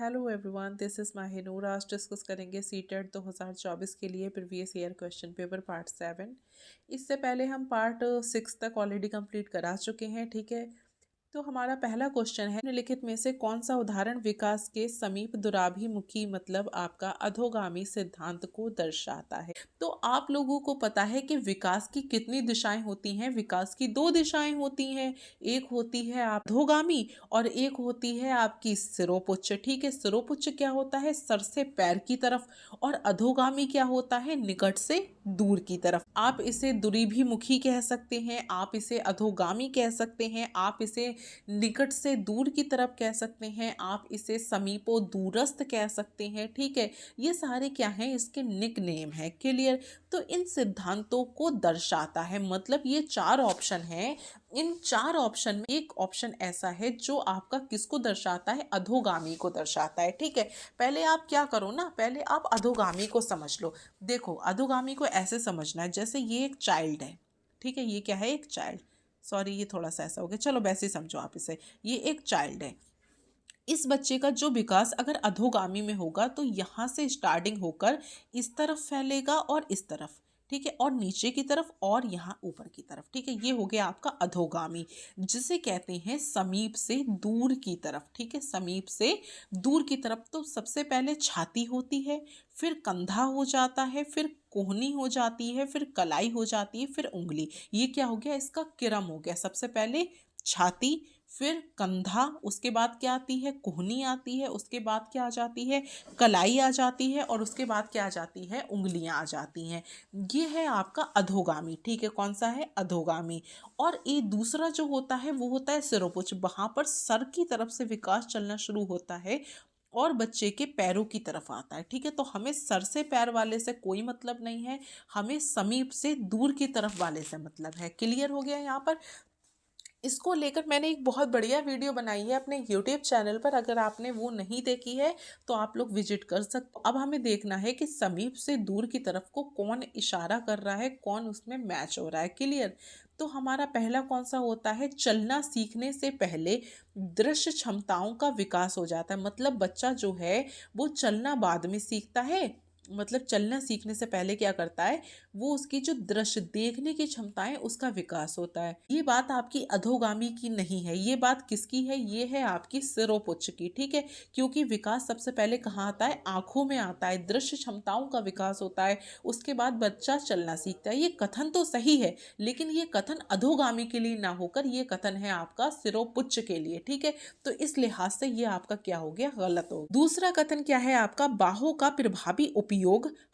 Hello everyone, this is Mahinoor. आज discuss करेंगे CTET 2024 के लिए previous year question paper part 7। इससे पहले हम पार्ट 6 तक ऑलरेडी कंप्लीट करा चुके हैं। ठीक है, तो हमारा पहला क्वेश्चन है, निम्नलिखित में से कौन सा उदाहरण विकास के समीप दुराभिमुखी मतलब आपका अधोगामी सिद्धांत को दर्शाता है। तो आप लोगों को पता है कि विकास की कितनी दिशाएं होती हैं। विकास की दो दिशाएं होती हैं, एक होती है आप अधोगामी और एक होती है आपकी सिरोपुच्छ। ठीक है, सिरोपुच्छ क्या होता है, सर से पैर की तरफ, और अधोगामी क्या होता है, निकट से दूर की तरफ। आप इसे दुरीभिमुखी कह सकते हैं, आप इसे अधोगामी कह सकते हैं, आप इसे निकट से दूर की तरफ कह सकते हैं, आप इसे समीपो दूरस्थ कह सकते हैं। ठीक है, ये सारे क्या हैं, इसके निक नेम है। क्लियर। तो इन सिद्धांतों को दर्शाता है, मतलब ये 4 ऑप्शन हैं। इन 4 ऑप्शन में एक ऑप्शन ऐसा है जो आपका किसको दर्शाता है, अधोगामी को दर्शाता है। ठीक है, पहले आप क्या करो ना, पहले आप अधोगामी को समझ लो। देखो, अधोगामी को ऐसे समझना है जैसे ये एक चाइल्ड है। ठीक है, ये क्या है, एक चाइल्ड। सॉरी, ये थोड़ा सा ऐसा हो गया, चलो वैसे ही समझो आप इसे। ये एक चाइल्ड है। इस बच्चे का जो विकास अगर अधोगामी में होगा तो यहाँ से स्टार्टिंग होकर इस तरफ फैलेगा और इस तरफ। ठीक है, और नीचे की तरफ और यहाँ ऊपर की तरफ। ठीक है, ये हो गया आपका अधोगामी, जिसे कहते हैं समीप से दूर की तरफ। ठीक है, समीप से दूर की तरफ। तो सबसे पहले छाती होती है, फिर कंधा हो जाता है, फिर कोहनी हो जाती है, फिर कलाई हो जाती है, फिर उंगली। ये क्या हो गया, इसका क्रम हो गया। सबसे पहले छाती, फिर कंधा, उसके बाद क्या आती है, कोहनी आती है, उसके बाद क्या आ जाती है, कलाई आ जाती है, और उसके बाद क्या आ जाती है, उंगलियां आ जाती हैं। ये है आपका अधोगामी। ठीक है, कौन सा है, अधोगामी। और ये दूसरा जो होता है वो होता है सिरोपुच्छ। वहां पर सर की तरफ से विकास चलना शुरू होता है और बच्चे के पैरों की तरफ आता है। ठीक है, तो हमें सर से पैर वाले से कोई मतलब नहीं है, हमें समीप से दूर की तरफ वाले से मतलब है। क्लियर हो गया यहाँ पर। इसको लेकर मैंने एक बहुत बढ़िया वीडियो बनाई है अपने YouTube चैनल पर, अगर आपने वो नहीं देखी है तो आप लोग विजिट कर सकते। अब हमें देखना है कि समीप से दूर की तरफ को कौन इशारा कर रहा है, कौन उसमें मैच हो रहा है। क्लियर। तो हमारा पहला कौन सा होता है, चलना सीखने से पहले दृश्य क्षमताओं का विकास हो जाता है। मतलब बच्चा जो है वो चलना बाद में सीखता है, मतलब चलना सीखने से पहले क्या करता है, वो उसकी जो दृश्य देखने की क्षमताएं उसका विकास होता है। ये बात आपकी अधोगामी की नहीं है, ये बात किसकी है, ये है आपकी सिरोपुच्छ की। ठीक है, क्योंकि विकास सबसे पहले कहाँ आता है, आंखों में आता है, दृश्य क्षमताओं का विकास होता है, उसके बाद बच्चा चलना सीखता है। ये कथन तो सही है, लेकिन ये कथन अधोगामी के लिए ना होकर ये कथन है आपका सिरोपुच्छ के लिए। ठीक है, तो इस लिहाज से ये आपका क्या हो गया, गलत हो। दूसरा कथन क्या है आपका, बाहों का प्रभावी उपयोग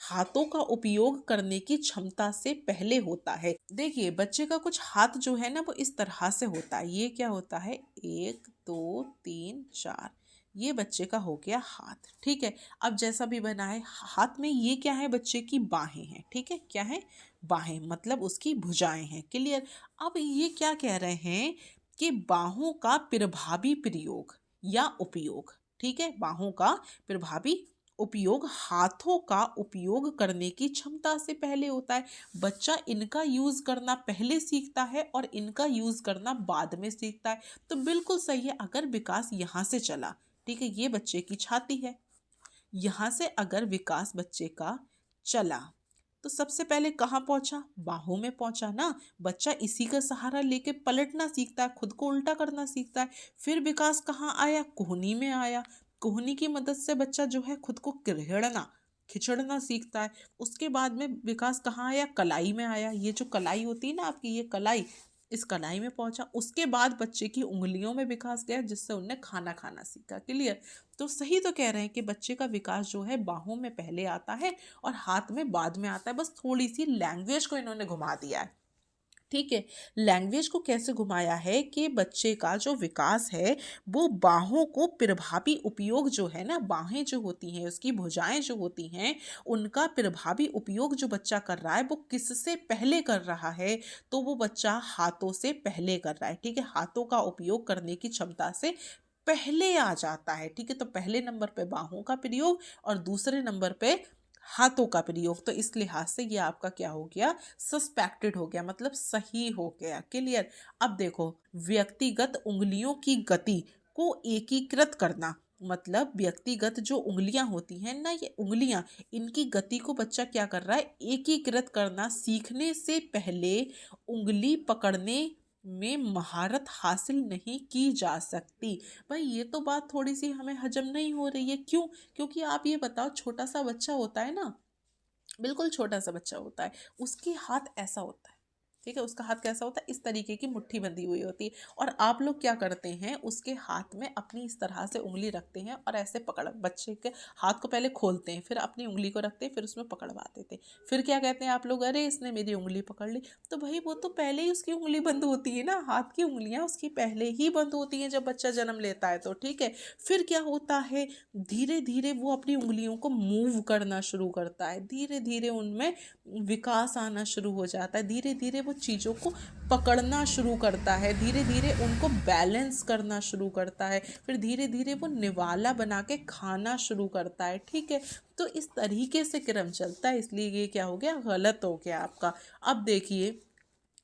हाथों का उपयोग करने की क्षमता से पहले होता है। देखिए, बच्चे का कुछ हाथ जो है ना वो इस तरह से होता है। ये क्या होता है, 1 2 3 4, ये बच्चे का हो गया हाथ। ठीक है, अब जैसा भी बना है हाथ में, ये क्या है, बच्चे की बाहें हैं। ठीक है, क्या है, बाहें, मतलब उसकी भुजाएं हैं। क्लियर। अब ये क्या कह रहे हैं कि बाहों का प्रभावी प्रयोग या उपयोग। ठीक है, बाहों का प्रभावी उपयोग हाथों का उपयोग करने की क्षमता से पहले होता है। बच्चा इनका यूज करना पहले सीखता है और इनका यूज करना बाद में सीखता है। तो बिल्कुल सही है। अगर विकास यहाँ से चला, ठीक है, ये बच्चे की छाती है, यहाँ से अगर विकास बच्चे का चला तो सबसे पहले कहाँ पहुंचा, बाहों में पहुंचा ना। बच्चा इसी का सहारा लेके पलटना सीखता है, खुद को उल्टा करना सीखता है। फिर विकास कहाँ आया, कोहनी में आया। कोहनी की मदद से बच्चा जो है खुद को खिचड़ना सीखता है। उसके बाद में विकास कहाँ आया, कलाई में आया। ये जो कलाई होती है ना आपकी, ये कलाई, इस कलाई में पहुंचा। उसके बाद बच्चे की उंगलियों में विकास गया, जिससे उनने खाना खाना सीखा। क्लियर। तो सही तो कह रहे हैं कि बच्चे का विकास जो है बाहों में पहले आता है और हाथ में बाद में आता है। बस थोड़ी सी लैंग्वेज को इन्होंने घुमा दिया है। ठीक है, लैंग्वेज को कैसे घुमाया है कि बच्चे का जो विकास है वो बाहों को प्रभावी उपयोग जो है ना, बाहें जो होती हैं, उसकी भुजाएं जो होती हैं, उनका प्रभावी उपयोग जो बच्चा कर रहा है वो किससे पहले कर रहा है, तो वो बच्चा हाथों से पहले कर रहा है। ठीक है, हाथों का उपयोग करने की क्षमता से पहले आ जाता है। ठीक है, तो पहले नंबर पे बाहों का प्रयोग और दूसरे नंबर पे हाथों का प्रयोग। तो इस लिहाज से ये आपका क्या हो गया, सस्पेक्टेड हो गया, मतलब सही हो गया। क्लियर। अब देखो, व्यक्तिगत उंगलियों की गति को एकीकृत करना, मतलब व्यक्तिगत जो उंगलियां होती हैं ना, ये उंगलियां, इनकी गति को बच्चा क्या कर रहा है, एकीकृत करना सीखने से पहले उंगली पकड़ने में महारत हासिल नहीं की जा सकती। भाई ये तो बात थोड़ी सी हमें हजम नहीं हो रही है। क्यों? क्योंकि आप ये बताओ, छोटा सा बच्चा होता है ना, बिल्कुल छोटा सा बच्चा होता है, उसके हाथ ऐसा होता है, ठीक है, उसका हाथ कैसा होता है, इस तरीके की मुट्ठी बंधी हुई होती है। और आप लोग क्या करते हैं, उसके हाथ में अपनी इस तरह से उंगली रखते हैं और ऐसे पकड़, बच्चे के हाथ को पहले खोलते हैं, फिर अपनी उंगली को रखते हैं, फिर उसमें पकड़वा देते हैं। फिर क्या कहते हैं आप लोग, अरे इसने मेरी उंगली पकड़ ली। तो भाई वो तो पहले ही उसकी उंगली बंद होती है ना, हाथ की उंगलियां उसकी पहले ही बंद होती हैं जब बच्चा जन्म लेता है तो, ठीक है। फिर क्या होता है, धीरे धीरे वो अपनी उंगलियों को मूव करना शुरू करता है, धीरे धीरे उनमें विकास आना शुरू हो जाता है, धीरे धीरे वो चीज़ों को पकड़ना शुरू करता है, धीरे धीरे उनको बैलेंस करना शुरू करता है, फिर धीरे धीरे वो निवाला बना के खाना शुरू करता है, ठीक है। तो इस तरीके से क्रम चलता है, इसलिए ये क्या हो गया, गलत हो गया आपका। अब देखिए,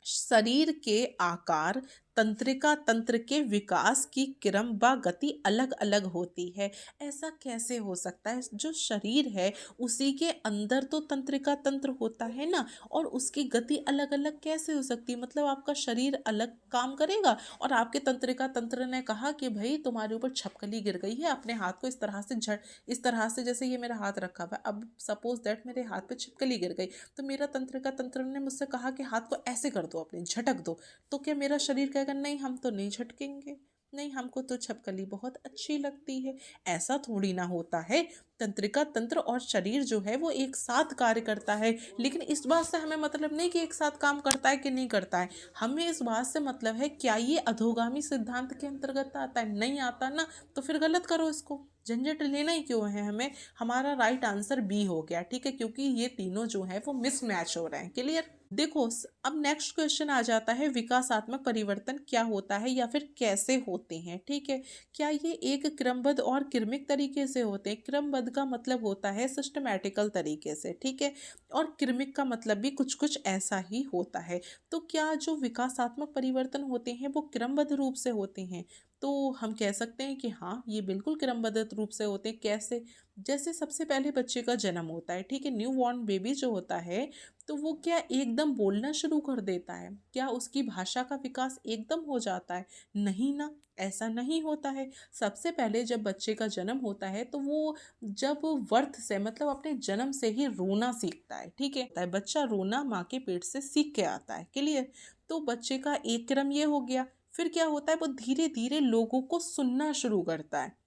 शरीर के आकार, तंत्रिका तंत्र के विकास की क्रम व गति अलग अलग होती है। ऐसा कैसे हो सकता है, जो शरीर है उसी के अंदर तो तंत्रिका तंत्र होता है ना, और उसकी गति अलग अलग कैसे हो सकती है, मतलब आपका शरीर अलग काम करेगा और आपके तंत्रिका तंत्र ने कहा कि भाई तुम्हारे ऊपर छपकली गिर गई है, अपने हाथ को इस तरह से इस तरह से, जैसे ये मेरा हाथ रखा हुआ है, अब सपोज दैट मेरे हाथ पे छिपकली गिर गई, तो मेरा तंत्रिका तंत्र ने मुझसे कहा कि हाथ को ऐसे कर दो, अपने झटक दो। तो क्या मेरा शरीर कहेगा नहीं हम तो नहीं झटकेंगे, नहीं हमको तो छपकली बहुत अच्छी लगती है? ऐसा थोड़ी ना होता है। तंत्रिका तंत्र और शरीर जो है वो एक साथ कार्य करता है, लेकिन इस बात से हमें मतलब नहीं कि एक साथ काम करता है कि नहीं करता है, हमें इस बात से मतलब है क्या ये अधोगामी सिद्धांत के अंतर्गत आता है, नहीं आता ना, तो फिर गलत करो इसको, झंझट लेना ही क्यों है हमें। हमारा राइट आंसर बी हो गया, ठीक है, क्योंकि ये तीनों जो है वो मिसमैच हो रहे हैं। क्लियर? देखो अब नेक्स्ट क्वेश्चन आ जाता है, विकासात्मक परिवर्तन क्या होता है या फिर कैसे होते हैं, ठीक है। क्या ये एक क्रमबद्ध और क्रमिक तरीके से होते हैं? क्रमबद्ध का मतलब होता है सिस्टमैटिकल तरीके से, ठीक है, और क्रमिक का मतलब भी कुछ कुछ ऐसा ही होता है। तो क्या जो विकासात्मक परिवर्तन होते हैं वो क्रमबद्ध रूप से होते हैं? तो हम कह सकते हैं कि हाँ, ये बिल्कुल क्रमबद्ध रूप से होते हैं। कैसे? जैसे सबसे पहले बच्चे का जन्म होता है, ठीक है, न्यू बॉर्न बेबी जो होता है, तो वो क्या एकदम बोलना शुरू कर देता है? क्या उसकी भाषा का विकास एकदम हो जाता है? नहीं ना, ऐसा नहीं होता है। सबसे पहले जब बच्चे का जन्म होता है तो वो जब बर्थ से, मतलब अपने जन्म से ही रोना सीखता है, ठीक है, बच्चा रोना माँ के पेट से सीख के आता है। क्लियर? तो बच्चे का एक क्रम ये हो गया। फिर क्या होता है, वो धीरे धीरे लोगों को सुनना शुरू करता है,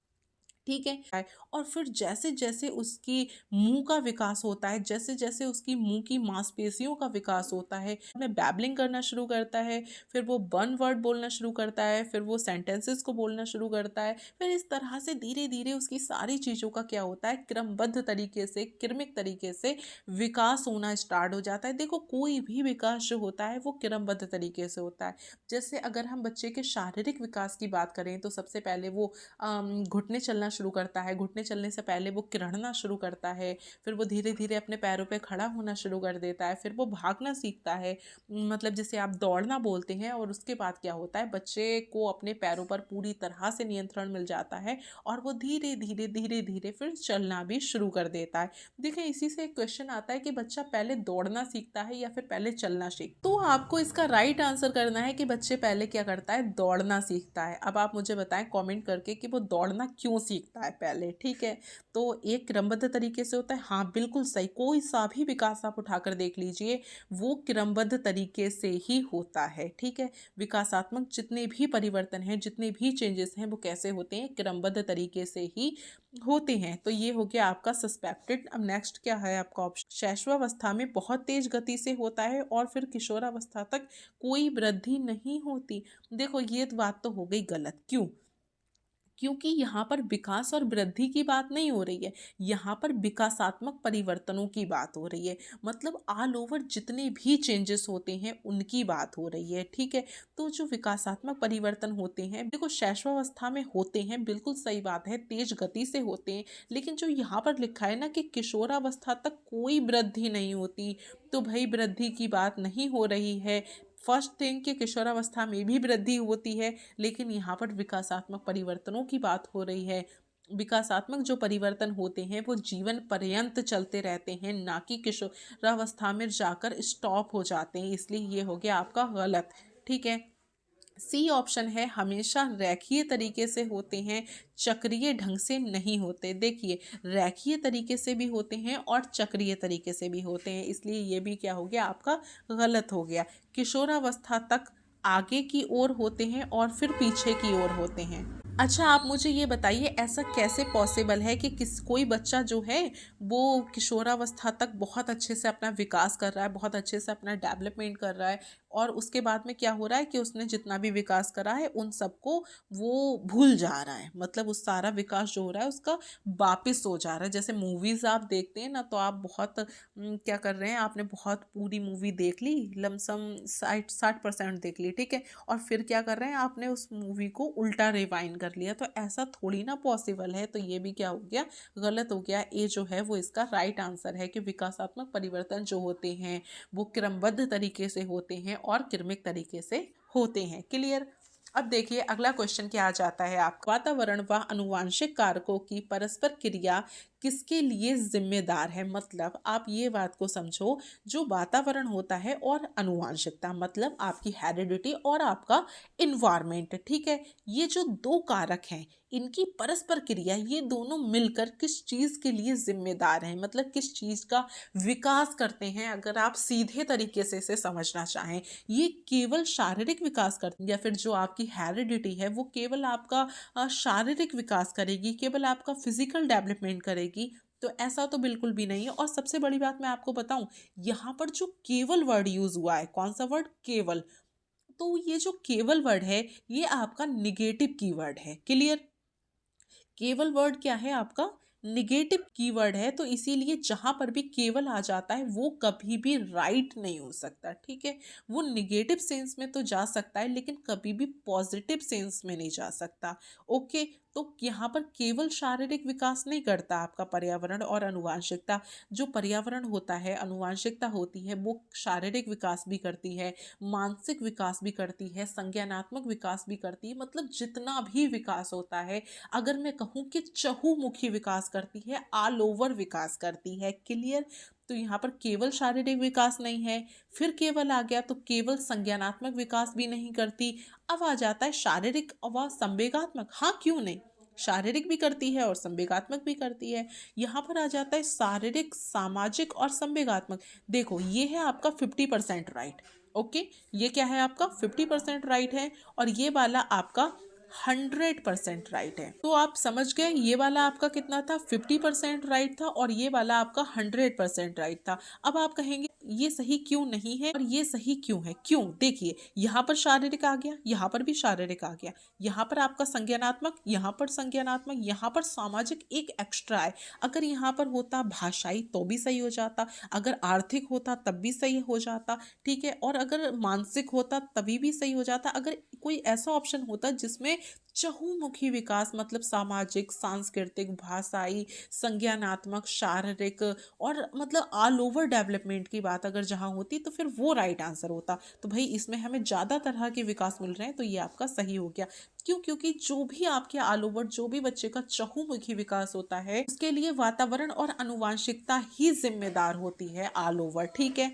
ठीक है, और फिर जैसे जैसे उसकी मुंह का विकास होता है, जैसे जैसे उसकी मुंह की मांसपेशियों का विकास होता है, में बैबलिंग करना शुरू करता है, फिर वो वन वर्ड बोलना शुरू करता है, फिर वो सेंटेंसेस को बोलना शुरू करता है, फिर इस तरह से धीरे धीरे उसकी सारी चीज़ों का क्या होता है, क्रमबद्ध तरीके से, क्रमिक तरीके से विकास होना स्टार्ट हो जाता है। देखो कोई भी विकास जो होता है वो क्रमबद्ध तरीके से होता है। जैसे अगर हम बच्चे के शारीरिक विकास की बात करें तो सबसे पहले वो घुटने चलना शुरू करता है, घुटने चलने से पहले वो किरहना शुरू करता है, फिर वो धीरे धीरे अपने पैरों पे खड़ा होना शुरू कर देता है, फिर वो भागना सीखता है, मतलब जिसे आप दौड़ना बोलते हैं, और उसके बाद क्या होता है, बच्चे को अपने पैरों पर पूरी तरह से नियंत्रण मिल जाता है और वो धीरे धीरे धीरे धीरे फिर चलना भी शुरू कर देता है। देखिए इसी से एक क्वेश्चन आता है कि बच्चा पहले दौड़ना सीखता है या फिर पहले चलना सीखता है, तो आपको इसका राइट आंसर करना है कि बच्चे पहले क्या करता है, दौड़ना सीखता है। अब आप मुझे बताएं कमेंट करके कि वो दौड़ना क्यों सीखता है पहले, ठीक है। तो एक क्रमबद्ध तरीके से होता है, हाँ बिल्कुल सही, कोई सा भी विकास आप उठाकर देख लीजिए वो क्रमबद्ध तरीके से ही होता है, ठीक है। विकासात्मक जितने भी परिवर्तन हैं, जितने भी चेंजेस हैं, वो कैसे होते हैं, क्रमबद्ध तरीके से ही होते हैं। तो ये हो गया आपका सस्पेक्टेड। अब नेक्स्ट क्या है आपका ऑप्शन, शैशवावस्था में बहुत तेज गति से होता है और फिर किशोरावस्था तक कोई वृद्धि नहीं होती। देखो ये बात तो हो गई गलत। क्यों? क्योंकि यहाँ पर विकास और वृद्धि की बात नहीं हो रही है, यहाँ पर विकासात्मक परिवर्तनों की बात हो रही है, मतलब ऑल ओवर जितने भी चेंजेस होते हैं उनकी बात हो रही है, ठीक है। तो जो विकासात्मक परिवर्तन होते हैं देखो शैशवावस्था में होते हैं, बिल्कुल सही बात है, तेज गति से होते हैं, लेकिन जो यहाँ पर लिखा है ना कि किशोरावस्था तक कोई वृद्धि नहीं होती, तो भाई वृद्धि की बात नहीं हो रही है। फर्स्ट थिंग कि किशोरावस्था में भी वृद्धि होती है, लेकिन यहाँ पर विकासात्मक परिवर्तनों की बात हो रही है। विकासात्मक जो परिवर्तन होते हैं वो जीवन पर्यंत चलते रहते हैं, ना कि किशोरावस्था में जाकर स्टॉप हो जाते हैं, इसलिए ये हो गया आपका गलत। ठीक है, सी ऑप्शन है हमेशा रेखीय तरीके से होते हैं, चक्रीय ढंग से नहीं होते। देखिए, रेखीय तरीके से भी होते हैं और चक्रीय तरीके से भी होते हैं, इसलिए ये भी क्या हो गया आपका गलत हो गया। किशोरावस्था तक आगे की ओर होते हैं और फिर पीछे की ओर होते हैं। अच्छा, आप मुझे ये बताइए ऐसा कैसे पॉसिबल है कि कोई बच्चा जो है वो किशोरावस्था तक बहुत अच्छे से अपना विकास कर रहा है, बहुत अच्छे से अपना डेवलपमेंट कर रहा है, और उसके बाद में क्या हो रहा है कि उसने जितना भी विकास करा है उन सबको वो भूल जा रहा है, मतलब उस सारा विकास जो हो रहा है उसका वापिस हो जा रहा है। जैसे मूवीज़ आप देखते हैं ना, तो आप बहुत क्या कर रहे हैं, आपने बहुत पूरी मूवी देख ली, लमसम 60% देख ली, ठीक है, और फिर क्या कर रहे हैं, आपने उस मूवी को उल्टा रिवाइंड कर लिया, तो ऐसा थोड़ी ना पॉसिबल है। तो ये भी क्या हो गया, गलत हो गया। ए जो है वो इसका राइट आंसर है कि विकासात्मक परिवर्तन जो होते हैं वो क्रमबद्ध तरीके से होते हैं और क्रमिक तरीके से होते हैं। क्लियर। अब देखिए अगला क्वेश्चन क्या आ जाता है आपका, वातावरण व अनुवांशिक कारकों की परस्पर क्रिया किसके लिए जिम्मेदार है। मतलब आप ये बात को समझो, जो वातावरण होता है और अनुवांशिकता, मतलब आपकी हेरिडिटी और आपका इन्वायरमेंट, ठीक है, ये जो दो कारक हैं इनकी परस्पर क्रिया, ये दोनों मिलकर किस चीज़ के लिए जिम्मेदार हैं, मतलब किस चीज़ का विकास करते हैं। अगर आप सीधे तरीके से इसे समझना चाहें, ये केवल शारीरिक विकास करते हैं, या फिर जो आपकी हेरिडिटी है वो केवल आपका शारीरिक विकास करेगी, केवल आपका फिजिकल डेवलपमेंट करेगी, तो ऐसा तो बिल्कुल भी नहीं है। और सबसे बड़ी बात मैं आपको बताऊं, यहाँ पर जो केवल वर्ड यूज हुआ है, कौन सा वर्ड, केवल, तो ये जो केवल वर्ड है ये आपका निगेटिव कीवर्ड है। क्लियर। केवल वर्ड क्या है आपका, निगेटिव कीवर्ड है, तो इसीलिए जहां पर भी केवल आ जाता है वो कभी भी राइट नहीं हो सकता। ठीक है, वो निगेटिव सेंस में तो जा सकता है लेकिन कभी भी पॉजिटिव सेंस में नहीं जा सकता। ओके, तो यहाँ पर केवल शारीरिक विकास नहीं करता आपका पर्यावरण और अनुवांशिकता। जो पर्यावरण होता है, अनुवांशिकता होती है, वो शारीरिक विकास भी करती है, मानसिक विकास भी करती है, संज्ञानात्मक विकास भी करती है, मतलब जितना भी विकास होता है, अगर मैं कहूँ कि चहुमुखी विकास करती है, ऑल ओवर विकास करती है। क्लियर। तो यहाँ पर केवल शारीरिक विकास नहीं है, फिर केवल आ गया तो केवल संज्ञानात्मक विकास भी नहीं करती। अब आ जाता है शारीरिक व संवेगात्मक। हाँ, क्यों नहीं, शारीरिक भी करती है और संवेगात्मक भी करती है। यहाँ पर आ जाता है शारीरिक, सामाजिक और संवेगात्मक। देखो ये है आपका 50% राइट। ओके, ये क्या है आपका 50% राइट है, और ये वाला आपका 100% राइट है। तो आप समझ गए, ये वाला आपका कितना था, 50% राइट था, और ये वाला आपका 100% राइट था। अब आप कहेंगे ये सही क्यों नहीं है और ये सही क्यों है, क्यों, देखिए यहाँ पर शारीरिक आ गया, यहाँ पर भी शारीरिक आ गया, यहाँ पर आपका संज्ञानात्मक, यहाँ पर संज्ञानात्मक, यहाँ पर सामाजिक एक एक्स्ट्रा है। अगर यहाँ पर होता भाषाई तो भी सही हो जाता, अगर आर्थिक होता तब भी सही हो जाता, ठीक है, और अगर मानसिक होता तभी भी सही हो जाता। अगर कोई ऐसा ऑप्शन होता जिसमें चहुमुखी विकास, मतलब सामाजिक, सांस्कृतिक, भाषाई, संज्ञानात्मक, शारीरिक और मतलब ऑल ओवर डेवलपमेंट की बात अगर जहाँ होती, तो फिर वो राइट आंसर होता। तो भाई इसमें हमें ज़्यादा तरह के विकास मिल रहे हैं, तो ये आपका सही हो गया। क्यों, क्योंकि जो भी आपके ऑल ओवर, जो भी बच्चे का चहुमुखी विकास होता है उसके लिए वातावरण और अनुवांशिकता ही जिम्मेदार होती है ऑल ओवर। ठीक है,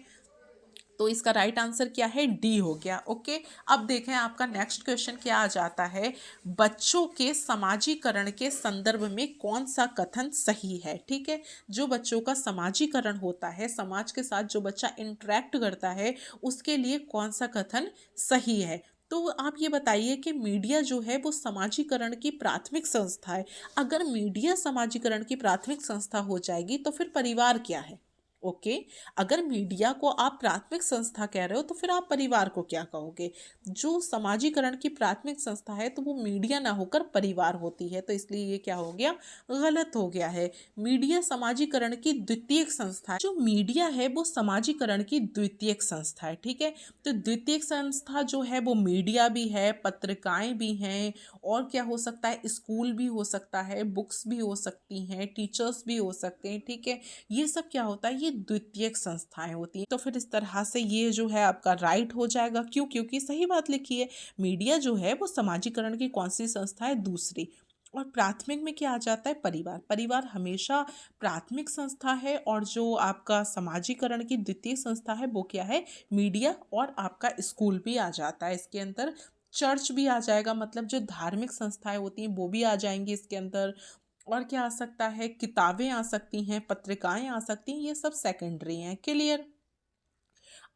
तो इसका राइट आंसर क्या है, डी हो गया। ओके, अब देखें आपका नेक्स्ट क्वेश्चन क्या आ जाता है, बच्चों के समाजीकरण के संदर्भ में कौन सा कथन सही है। ठीक है, जो बच्चों का समाजीकरण होता है, समाज के साथ जो बच्चा इंटरेक्ट करता है, उसके लिए कौन सा कथन सही है। तो आप ये बताइए कि मीडिया जो है वो समाजीकरण की प्राथमिक संस्था है। अगर मीडिया समाजीकरण की प्राथमिक संस्था हो जाएगी तो फिर परिवार क्या है। ओके, अगर मीडिया को आप प्राथमिक संस्था कह रहे हो तो फिर आप परिवार को क्या कहोगे। जो समाजीकरण की प्राथमिक संस्था है तो वो मीडिया ना होकर परिवार होती है, तो इसलिए ये क्या हो गया, गलत हो गया है। मीडिया समाजीकरण की द्वितीयक संस्था है। जो मीडिया है वो समाजीकरण की द्वितीयक संस्था है। ठीक है, तो द्वितीयक संस्था जो है वो मीडिया भी है, पत्रिकाएं भी हैं, और क्या हो सकता है, स्कूल भी हो सकता है, बुक्स भी हो सकती हैं, टीचर्स भी हो सकते हैं। ठीक है, ये सब क्या होता है, ये द्वितीयक संस्थाएं होती हैं। तो फिर इस तरह से ये जो है आपका राइट हो जाएगा। क्यों, क्योंकि सही बात लिखी है, मीडिया जो है वो समाजीकरण की कौन सी संस्था है, दूसरी। और प्राथमिक में क्या आ जाता है, परिवार। परिवार हमेशा प्राथमिक संस्था है, और जो आपका समाजीकरण की द्वितीय संस्था है वो क्या है, मीडिया, और आपका स्कूल भी आ जाता है इसके अंदर। चर्च भी आ जाएगा, मतलब जो धार्मिक संस्थाएं होती हैं वो भी आ जाएंगी इसके अंदर। और क्या आ सकता है, किताबें आ सकती हैं, पत्रिकाएं आ सकती हैं, ये सब सेकेंडरी हैं। क्लियर।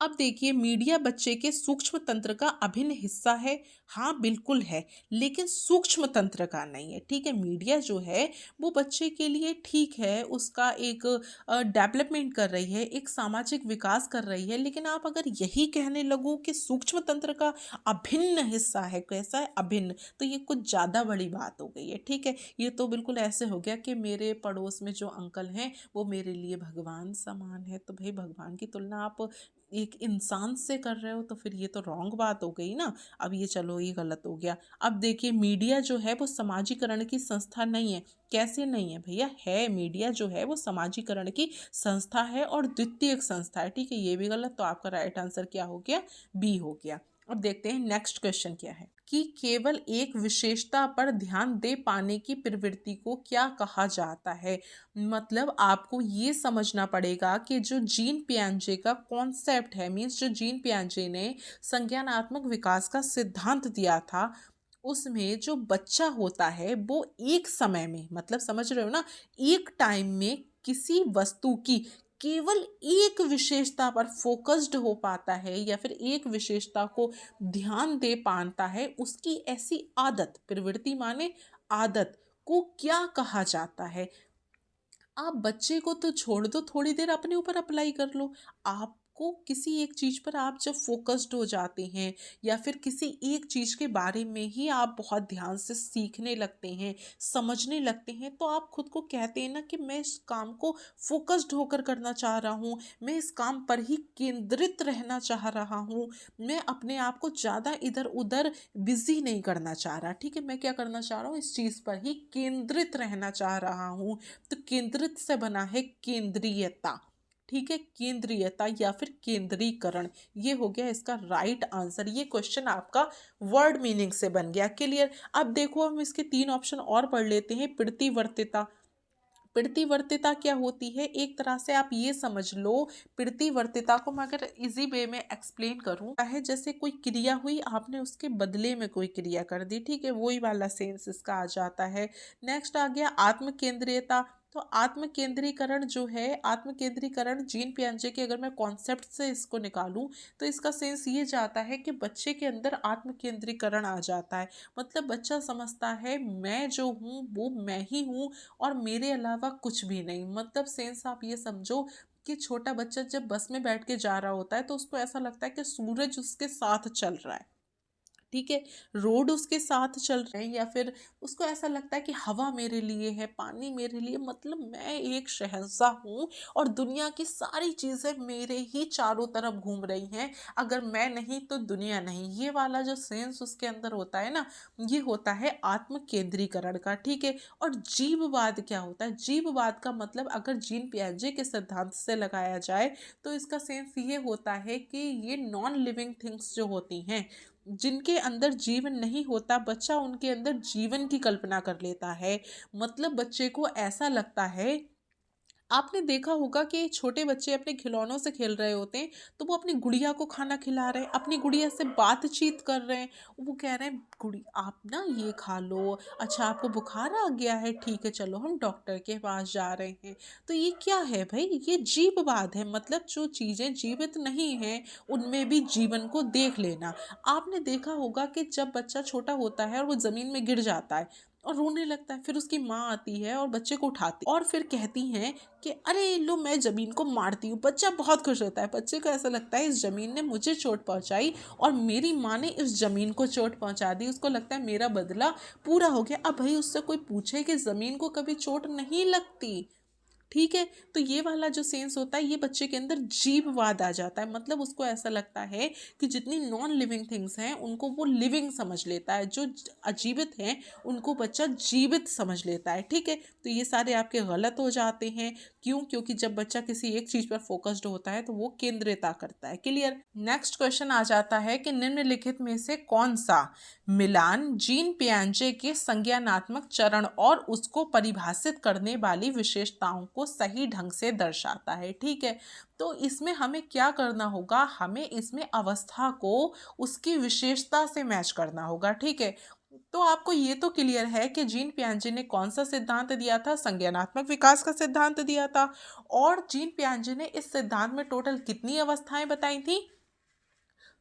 अब देखिए, मीडिया बच्चे के सूक्ष्म तंत्र का अभिन्न हिस्सा है। हाँ बिल्कुल है, लेकिन सूक्ष्म तंत्र का नहीं है। ठीक है, मीडिया जो है वो बच्चे के लिए ठीक है, उसका एक डेवलपमेंट कर रही है, एक सामाजिक विकास कर रही है, लेकिन आप अगर यही कहने लगो कि सूक्ष्म तंत्र का अभिन्न हिस्सा है, कैसा है, अभिन्न, तो ये कुछ ज़्यादा बड़ी बात हो गई है। ठीक है, ये तो बिल्कुल ऐसे हो गया कि मेरे पड़ोस में जो अंकल हैं वो मेरे लिए भगवान समान है। तो भाई, भगवान की तुलना आप एक इंसान से कर रहे हो तो फिर ये तो रॉन्ग बात हो गई ना। अब ये चलो, ये गलत हो गया। अब देखिए, मीडिया जो है वो समाजीकरण की संस्था नहीं है। कैसे नहीं है भैया, है। मीडिया जो है वो समाजीकरण की संस्था है और द्वितीयक संस्था है। ठीक है, ये भी गलत, तो आपका राइट आंसर क्या हो गया, बी हो गया। अब देखते हैं नेक्स्ट क्वेश्चन क्या है, कि केवल एक विशेषता पर ध्यान दे पाने की प्रवृत्ति को क्या कहा जाता है। मतलब आपको ये समझना पड़ेगा कि जो जीन पियाजे का कॉन्सेप्ट है, मीन्स जो जीन पियाजे ने संज्ञानात्मक विकास का सिद्धांत दिया था, उसमें जो बच्चा होता है वो एक समय में, मतलब समझ रहे हो ना, एक टाइम में किसी वस्तु की केवल एक विशेषता पर फोकस्ड हो पाता है, या फिर एक विशेषता को ध्यान दे पाता है, उसकी ऐसी आदत, प्रवृत्ति माने आदत, को क्या कहा जाता है। आप बच्चे को तो छोड़ दो, थोड़ी देर अपने ऊपर अप्लाई कर लो। आपको किसी एक चीज़ पर आप जब फोकस्ड हो जाते हैं, या फिर किसी एक चीज़ के बारे में ही आप बहुत ध्यान से सीखने लगते हैं, समझने लगते हैं, तो आप खुद को कहते हैं ना कि मैं इस काम को फोकस्ड होकर करना चाह रहा हूँ, मैं इस काम पर ही केंद्रित रहना चाह रहा हूँ, मैं अपने आप को ज़्यादा इधर उधर बिजी नहीं करना चाह रहा। ठीक है, मैं क्या करना चाह रहा हूँ, इस चीज़ पर ही केंद्रित रहना चाह रहा हूँ। तो केंद्रित से बना है केंद्रीयता। ठीक है, केंद्रीयता या फिर केंद्रीकरण, ये हो गया इसका राइट आंसर। ये क्वेश्चन आपका वर्ड मीनिंग से बन गया। क्लियर। अब देखो, हम इसके तीन ऑप्शन और पढ़ लेते हैं। प्रतिवर्तिता। प्रतिवर्तिता क्या होती है, एक तरह से आप ये समझ लो, प्रतिवर्तिता को मैं अगर इजी वे में एक्सप्लेन करूँ है, जैसे कोई क्रिया हुई, आपने उसके बदले में कोई क्रिया कर दी। ठीक है, वही वाला सेंस इसका आ जाता है। नेक्स्ट आ गया आत्म केंद्रीयता। तो आत्म केंद्रीकरण जो है, आत्म केंद्रीकरण जीन पियाजे के अगर मैं कॉन्सेप्ट से इसको निकालूं, तो इसका सेंस ये जाता है कि बच्चे के अंदर आत्म केंद्रीकरण आ जाता है। मतलब बच्चा समझता है मैं जो हूँ वो मैं ही हूँ, और मेरे अलावा कुछ भी नहीं। मतलब सेंस आप ये समझो कि छोटा बच्चा जब बस में बैठ के जा रहा होता है तो उसको ऐसा लगता है कि सूरज उसके साथ चल रहा है। ठीक है, रोड उसके साथ चल रहे हैं, या फिर उसको ऐसा लगता है कि हवा मेरे लिए है, पानी मेरे लिए, मतलब मैं एक शहंशाह हूँ और दुनिया की सारी चीज़ें मेरे ही चारों तरफ घूम रही हैं, अगर मैं नहीं तो दुनिया नहीं। ये वाला जो सेंस उसके अंदर होता है ना, ये होता है आत्म केंद्रीकरण का। ठीक है, और जीववाद क्या होता है, जीववाद का मतलब अगर जीन पियाजे के सिद्धांत से लगाया जाए तो इसका सेंस ये होता है कि ये नॉन लिविंग थिंग्स जो होती हैं, जिनके अंदर जीवन नहीं होता, बच्चा उनके अंदर जीवन की कल्पना कर लेता है। मतलब बच्चे को ऐसा लगता है, आपने देखा होगा कि छोटे बच्चे अपने खिलौनों से खेल रहे होते हैं, तो वो अपनी गुड़िया को खाना खिला रहे हैं, अपनी गुड़िया से बातचीत कर रहे हैं। वो कह रहे हैं, गुड़ी आप ना ये खा लो, अच्छा आपको बुखार आ गया है, ठीक है चलो हम डॉक्टर के पास जा रहे हैं। तो ये क्या है भाई, ये जीववाद है। मतलब जो चीज़ें जीवित नहीं हैं उनमें भी जीवन को देख लेना। आपने देखा होगा कि जब बच्चा छोटा होता है और वो ज़मीन में गिर जाता है और रोने लगता है, फिर उसकी माँ आती है और बच्चे को उठाती और फिर कहती हैं कि अरे लो मैं ज़मीन को मारती हूँ। बच्चा बहुत खुश होता है, बच्चे को ऐसा लगता है इस ज़मीन ने मुझे चोट पहुँचाई और मेरी माँ ने इस ज़मीन को चोट पहुँचा दी। उसको लगता है मेरा बदला पूरा हो गया। अब भाई उससे कोई पूछे कि ज़मीन को कभी चोट नहीं लगती। ठीक है, तो ये वाला जो सेंस होता है, ये बच्चे के अंदर जीववाद आ जाता है। मतलब उसको ऐसा लगता है कि जितनी नॉन लिविंग थिंग्स हैं उनको वो लिविंग समझ लेता है, जो अजीवित हैं उनको बच्चा जीवित समझ लेता है। ठीक है, तो ये सारे आपके गलत हो जाते हैं। क्यों? क्योंकि जब बच्चा किसी एक चीज पर फोकस्ड होता है तो वो केंद्रिता करता है। क्लियर? नेक्स्ट क्वेश्चन आ जाता है कि निम्नलिखित में से कौन सा मिलान जीन पियाजे के संज्ञानात्मक चरण और उसको परिभाषित करने वाली विशेषताओं को सही ढंग से दर्शाता है। ठीक है, तो इसमें हमें क्या करना होगा, हमें इसमें अवस्था को उसकी विशेषता से मैच करना होगा। ठीक है, तो आपको ये तो क्लियर है कि जीन पियाजे ने कौन सा सिद्धांत दिया था, संज्ञानात्मक विकास का सिद्धांत दिया था। और जीन पियाजे ने इस सिद्धांत में टोटल कितनी अवस्थाएं बताई थी?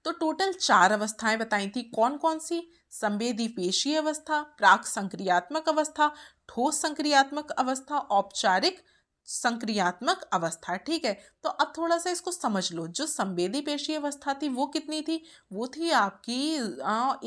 तो टोटल 4 अवस्थाएं बताई थी। कौन कौन सी? संवेदी पेशीय अवस्था, प्राक संक्रियात्मक अवस्था, ठोस संक्रियात्मक अवस्था, औपचारिक संक्रियात्मक अवस्था। ठीक है, तो अब थोड़ा सा इसको समझ लो। जो संवेदी पेशीय अवस्था थी वो कितनी थी? वो थी आपकी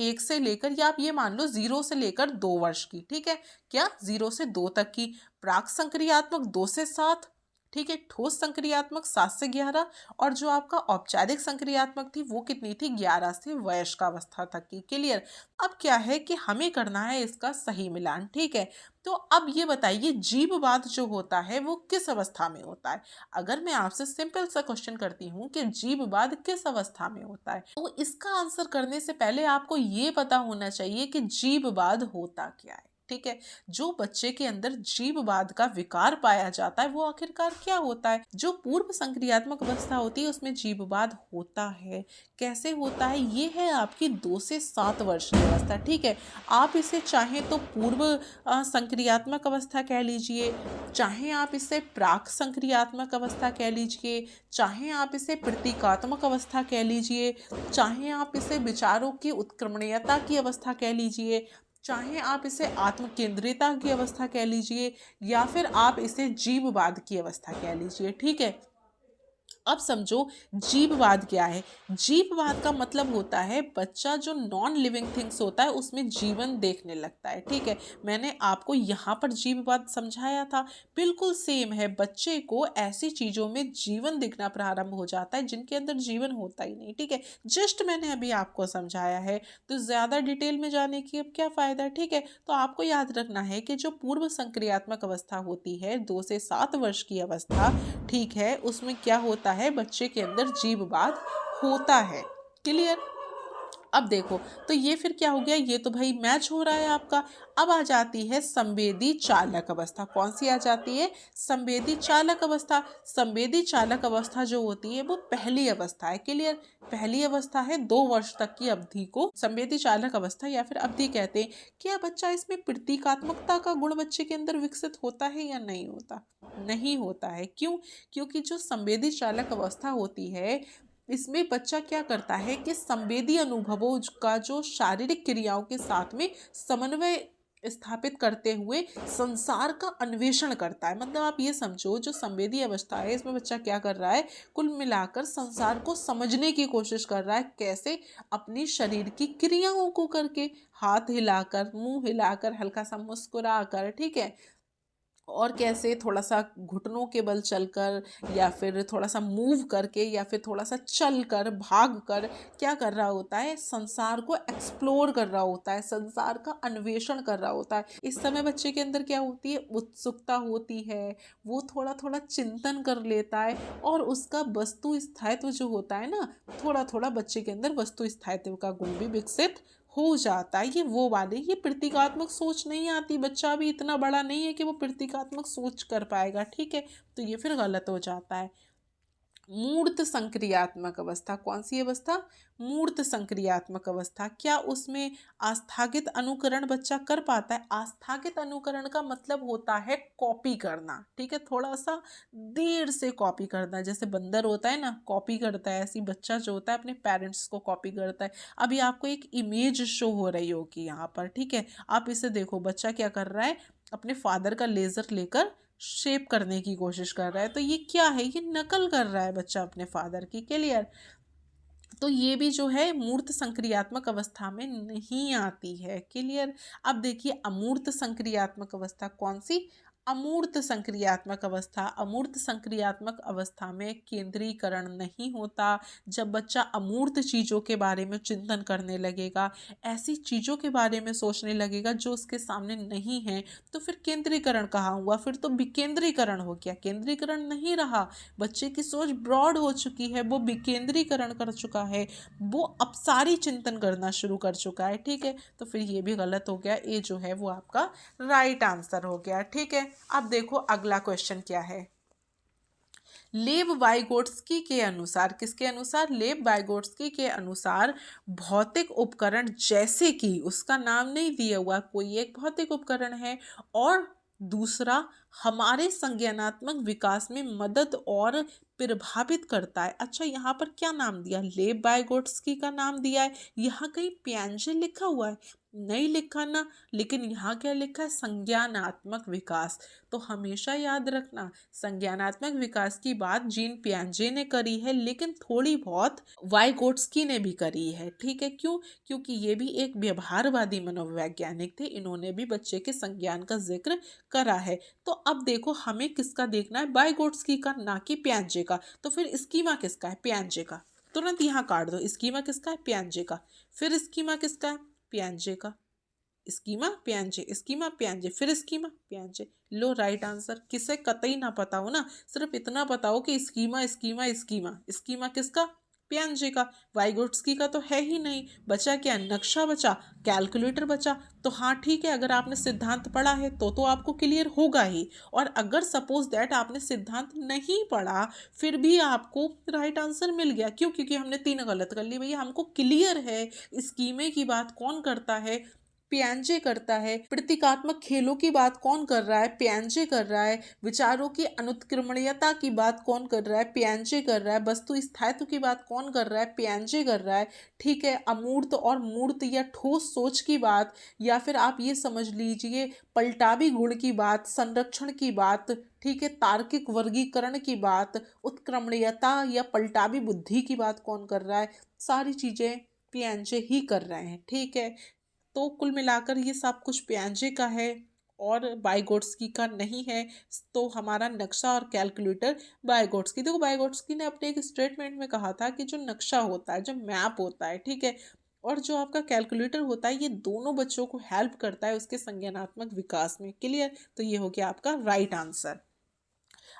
1 से लेकर, या आप ये मान लो 0 से लेकर 2 वर्ष की। ठीक है, क्या 0 से 2 तक की। प्राक संक्रियात्मक 2 से 7। ठीक है, ठोस संक्रियात्मक 7 से 11। और जो आपका औपचारिक संक्रियात्मक थी वो कितनी थी? 11 से वयस्क अवस्था तक की। क्लियर? अब क्या है कि हमें करना है इसका सही मिलान। ठीक है, तो अब ये बताइए जीववाद जो होता है वो किस अवस्था में होता है? अगर मैं आपसे सिंपल सा क्वेश्चन करती हूँ कि जीववाद किस अवस्था में होता है, तो इसका आंसर करने से पहले आपको ये पता होना चाहिए कि जीववाद होता क्या है। ठीक है, जो बच्चे के अंदर जीववाद का विकार पाया जाता है वो आखिरकार क्या होता है? जो पूर्व संक्रियात्मक अवस्था होती है उसमें जीववाद होता है। कैसे होता है? ये है आपकी 2 से 7 वर्ष की अवस्था। ठीक है, आप इसे चाहें तो पूर्व संक्रियात्मक अवस्था कह लीजिए, चाहे आप इसे प्राक संक्रियात्मक अवस्था कह लीजिए, चाहे आप इसे प्रतीकात्मक अवस्था कह लीजिए, चाहे आप इसे विचारों की उत्क्रमणीयता की अवस्था कह लीजिए, चाहे आप इसे आत्मकेंद्रिता की अवस्था कह लीजिए, या फिर आप इसे जीववाद की अवस्था कह लीजिए। ठीक है, अब समझो जीववाद क्या है। जीववाद का मतलब होता है बच्चा जो नॉन लिविंग थिंग्स होता है उसमें जीवन देखने लगता है। ठीक है, मैंने आपको यहाँ पर जीववाद समझाया था, बिल्कुल सेम है। बच्चे को ऐसी चीजों में जीवन दिखना प्रारंभ हो जाता है जिनके अंदर जीवन होता ही नहीं। ठीक है, जस्ट मैंने अभी आपको समझाया है, तो ज्यादा डिटेल में जाने की अब क्या फायदा। ठीक है, तो आपको याद रखना है कि जो पूर्व संक्रियात्मक अवस्था होती है 2 से 7 वर्ष की अवस्था, ठीक है, उसमें क्या होता है? बच्चे के अंदर जीववाद होता है। क्लियर? अब देखो, तो ये फिर क्या हो गया? ये तो भाई मैच हो रहा है आपका। अब आ जाती है संवेदी चालक अवस्था। कौन सी आ जाती है? संवेदी चालक अवस्था। संवेदी चालक अवस्था जो होती है वो पहली अवस्था है। क्लियर? पहली अवस्था है 2 वर्ष तक की अवधि को संवेदी चालक अवस्था या फिर अवधि कहते हैं। क्या बच्चा इसमें प्रतीकात्मकता का गुण बच्चे के अंदर विकसित होता है या नहीं होता? नहीं होता है। क्यों? क्योंकि जो संवेदी चालक अवस्था होती है इसमें बच्चा क्या करता है कि संवेदी अनुभवों का जो शारीरिक क्रियाओं के साथ में समन्वय स्थापित करते हुए संसार का अन्वेषण करता है। मतलब आप ये समझो जो संवेदी अवस्था है इसमें बच्चा क्या कर रहा है? कुल मिलाकर संसार को समझने की कोशिश कर रहा है। कैसे? अपनी शरीर की क्रियाओं को करके, हाथ हिलाकर, मुंह हिलाकर, हल्का सा मुस्कुरा कर। ठीक है, और कैसे? थोड़ा सा घुटनों के बल चलकर, या फिर थोड़ा सा मूव करके, या फिर थोड़ा सा चल कर, भाग कर क्या कर रहा होता है? संसार को एक्सप्लोर कर रहा होता है, संसार का अन्वेषण कर रहा होता है। इस समय बच्चे के अंदर क्या होती है? उत्सुकता होती है, वो थोड़ा थोड़ा चिंतन कर लेता है, और उसका वस्तु स्थायित्व जो होता है ना, थोड़ा थोड़ा बच्चे के अंदर वस्तु स्थायित्व का गुण भी विकसित हो जाता है। ये वो वाले, ये प्रतीकात्मक सोच नहीं आती। बच्चा अभी इतना बड़ा नहीं है कि वो प्रतीकात्मक सोच कर पाएगा। ठीक है, तो ये फिर गलत हो जाता है। मूर्त संक्रियात्मक अवस्था। कौन सी अवस्था? मूर्त संक्रियात्मक अवस्था। क्या उसमें आस्थगित अनुकरण बच्चा कर पाता है? आस्थगित अनुकरण का मतलब होता है कॉपी करना। ठीक है, थोड़ा सा देर से कॉपी करना। जैसे बंदर होता है ना, कॉपी करता है, ऐसी बच्चा जो होता है अपने पेरेंट्स को कॉपी करता है। अभी आपको एक इमेज शो हो रही होगी यहाँ पर। ठीक है, आप इसे देखो, बच्चा क्या कर रहा है? अपने फादर का लेजर लेकर शेप करने की कोशिश कर रहा है। तो ये क्या है? ये नकल कर रहा है बच्चा अपने फादर की। क्लियर? तो ये भी जो है मूर्त संक्रियात्मक अवस्था में नहीं आती है। क्लियर? अब देखिए अमूर्त संक्रियात्मक अवस्था। कौन सी? अमूर्त संक्रियात्मक अवस्था, अमूर्त संक्रियात्मक अवस्था में केंद्रीकरण नहीं होता। जब बच्चा अमूर्त चीज़ों के बारे में चिंतन करने लगेगा, ऐसी चीज़ों के बारे में सोचने लगेगा जो उसके सामने नहीं है, तो फिर केंद्रीकरण कहाँ हुआ, फिर तो विकेंद्रीकरण हो गया, केंद्रीकरण नहीं रहा। बच्चे की सोच ब्रॉड हो चुकी है, वो विकेंद्रीकरण कर चुका है, वो अपसारी चिंतन करना शुरू कर चुका है। ठीक है, तो फिर ये भी गलत हो गया, ये जो है वो आपका राइट आंसर हो गया। ठीक है, अब देखो अगला क्वेश्चन क्या है। लेव वाइगोट्स्की के अनुसार, किसके अनुसार, लेव वाइगोट्स्की के अनुसार भौतिक उपकरण जैसे कि, उसका नाम नहीं दिया हुआ, कोई एक भौतिक उपकरण है और दूसरा हमारे संज्ञानात्मक विकास में मदद और प्रभावित करता है। अच्छा, यहाँ पर क्या नाम दिया, लेव वाइगोट्स्की का नाम दिया है, यहाँ कहीं पियाजे लिखा हुआ है, नहीं लिखा ना, लेकिन यहाँ क्या लिखा है, संज्ञानात्मक विकास। तो हमेशा याद रखना, संज्ञानात्मक विकास की बात जीन पियाजे ने करी है, लेकिन थोड़ी बहुत वाइगोट्स्की ने भी करी है। ठीक है, क्यों, क्योंकि ये भी एक व्यवहारवादी मनोवैज्ञानिक थे, इन्होंने भी बच्चे के संज्ञान का जिक्र करा है। तो अब देखो हमें किसका देखना है, वाइगोट्स्की का, ना कि पियाजे का। तो फिर स्कीमा किसका है, पियाजे का, तुरंत यहाँ काट दो, स्कीमा किसका है, पियाजे का। फिर स्कीमा किसका है, पियाजे का, स्कीमा पियाजे, स्कीमा पियाजे, फिर स्कीमा पियाजे। लो राइट आंसर। किसे कतई ना पता हो ना, सिर्फ इतना पता हो कि स्कीमा स्कीमा स्कीमा, स्कीमा किसका, पियाजे का। वाइगोट्स्की का तो है ही नहीं, बचा क्या, नक्शा बचा, कैलकुलेटर बचा। तो हाँ ठीक है, अगर आपने सिद्धांत पढ़ा है तो आपको क्लियर होगा ही, और अगर सपोज दैट आपने सिद्धांत नहीं पढ़ा फिर भी आपको राइट आंसर मिल गया। क्यों, क्योंकि हमने 3 गलत कर ली भैया, हमको क्लियर है स्कीमे की बात कौन करता है, पियाजे करता है। प्रतीकात्मक खेलों की बात कौन कर रहा है, पियाजे कर रहा है। विचारों की अनुत्क्रमणीयता की बात कौन कर रहा है, पियाजे कर रहा है। वस्तु स्थायित्व की बात कौन कर रहा है, पियाजे कर रहा है। ठीक है, अमूर्त और मूर्त या ठोस सोच की बात, या फिर आप ये समझ लीजिए पलटावी गुण की बात, संरक्षण की बात, ठीक है, तार्किक वर्गीकरण की बात, उत्क्रमणीयता या पलटावी बुद्धि की बात कौन कर रहा है, सारी चीजें पियाजे ही कर रहे हैं। ठीक है, तो कुल मिलाकर ये सब कुछ पियाजे का है और वाइगोट्स्की का नहीं है। तो हमारा नक्शा और कैलकुलेटर वाइगोट्स्की, देखो वाइगोट्स्की ने अपने एक स्टेटमेंट में कहा था कि जो नक्शा होता है, जो मैप होता है, ठीक है, और जो आपका कैलकुलेटर होता है, ये दोनों बच्चों को हेल्प करता है उसके संज्ञानात्मक विकास में। क्लियर, तो ये हो गया आपका राइट आंसर।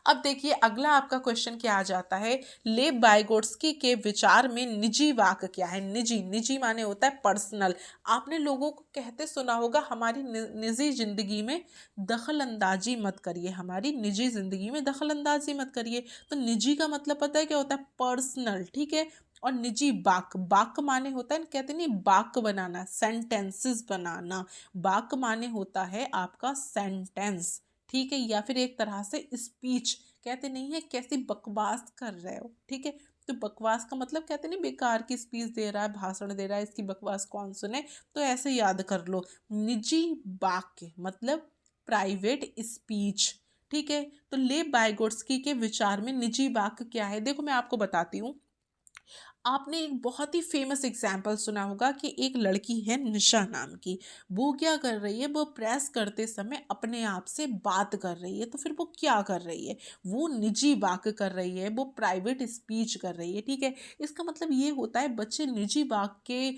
अब देखिए अगला आपका क्वेश्चन क्या आ जाता है, लेव वाइगोट्स्की के विचार में निजी वाक क्या है। निजी, निजी माने होता है पर्सनल। आपने लोगों को कहते सुना होगा हमारी निजी जिंदगी में दखल अंदाजी मत करिए, हमारी निजी जिंदगी में दखल अंदाजी मत करिए। तो निजी का मतलब पता है क्या होता है, पर्सनल। ठीक है, और निजी वाक, वाक माने होता है, कहते नहीं वाक बनाना, सेंटेंसेस बनाना। वाक माने होता है आपका सेंटेंस, ठीक है, या फिर एक तरह से स्पीच। कहते नहीं है कैसी बकवास कर रहे हो, ठीक है, तो बकवास का मतलब कहते नहीं बेकार की स्पीच दे रहा है, भाषण दे रहा है, इसकी बकवास कौन सुने। तो ऐसे याद कर लो, निजी वाक्य मतलब प्राइवेट स्पीच। ठीक है, तो लेव वाइगोट्स्की के विचार में निजी वाक्य क्या है, देखो मैं आपको बताती हूँ। आपने एक बहुत ही फेमस एग्जाम्पल सुना होगा कि एक लड़की है निशा नाम की, वो क्या कर रही है, वो प्रेस करते समय अपने आप से बात कर रही है। तो फिर वो क्या कर रही है, वो निजी वाक्य कर रही है, वो प्राइवेट स्पीच कर रही है। ठीक है, इसका मतलब ये होता है बच्चे निजी वाक्य के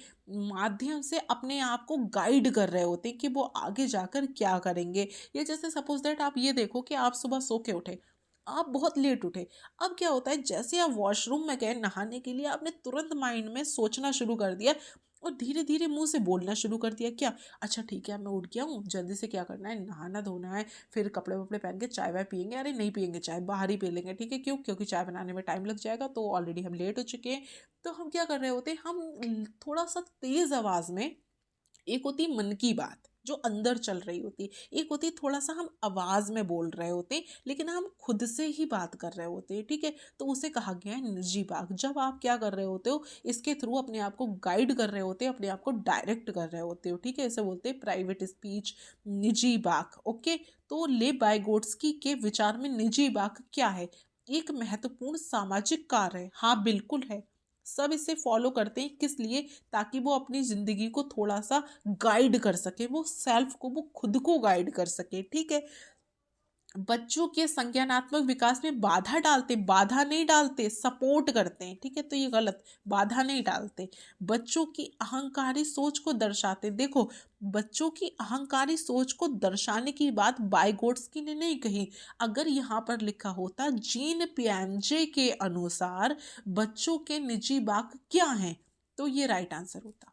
माध्यम से अपने आप को गाइड कर रहे होते हैं कि वो आगे जाकर क्या करेंगे। ये जैसे सपोज दैट आप ये देखो कि आप सुबह सो के उठे, आप बहुत लेट उठे। अब क्या होता है, जैसे आप वॉशरूम में गए नहाने के लिए, आपने तुरंत माइंड में सोचना शुरू कर दिया और धीरे धीरे मुंह से बोलना शुरू कर दिया, क्या, अच्छा ठीक है मैं उठ गया हूँ, जल्दी से क्या करना है, नहाना धोना है, फिर कपड़े वपड़े पहन के चाय वाय पियेंगे। अरे नहीं पियेंगे चाय, बाहर ही पी लेंगे। ठीक है, क्यों, क्योंकि चाय बनाने में टाइम लग जाएगा, तो ऑलरेडी हम लेट हो चुके हैं। तो हम क्या कर रहे होते हैं, हम थोड़ा सा तेज आवाज में, एक होती मन की बात जो अंदर चल रही होती, एक होती थोड़ा सा हम आवाज में बोल रहे होते, लेकिन हम खुद से ही बात कर रहे होते हैं। ठीक है, तो उसे कहा गया है निजी बात। जब आप क्या कर रहे होते हो, इसके थ्रू अपने आप को गाइड कर रहे होते, अपने आप को डायरेक्ट कर रहे होते हो। ठीक है, इसे बोलते हैं प्राइवेट स्पीच, निजी बात। ओके, तो लेव वाइगोट्स्की के विचार में निजी बात क्या है, एक महत्वपूर्ण सामाजिक कार्य है। हाँ बिल्कुल है, सब इसे फॉलो करते हैं, किस लिए, ताकि वो अपनी जिंदगी को थोड़ा सा गाइड कर सके, वो सेल्फ को, वो खुद को गाइड कर सके। ठीक है, बच्चों के संज्ञानात्मक विकास में बाधा डालते, बाधा नहीं डालते, सपोर्ट करते हैं, ठीक है, तो ये गलत, बाधा नहीं डालते। बच्चों की अहंकारी सोच को दर्शाते, देखो बच्चों की अहंकारी सोच को दर्शाने की बात बाइगोट्स्की ने नहीं कही। अगर यहाँ पर लिखा होता जीन पियाजे के अनुसार बच्चों के निजी बाग क्या हैं, तो ये राइट आंसर होता,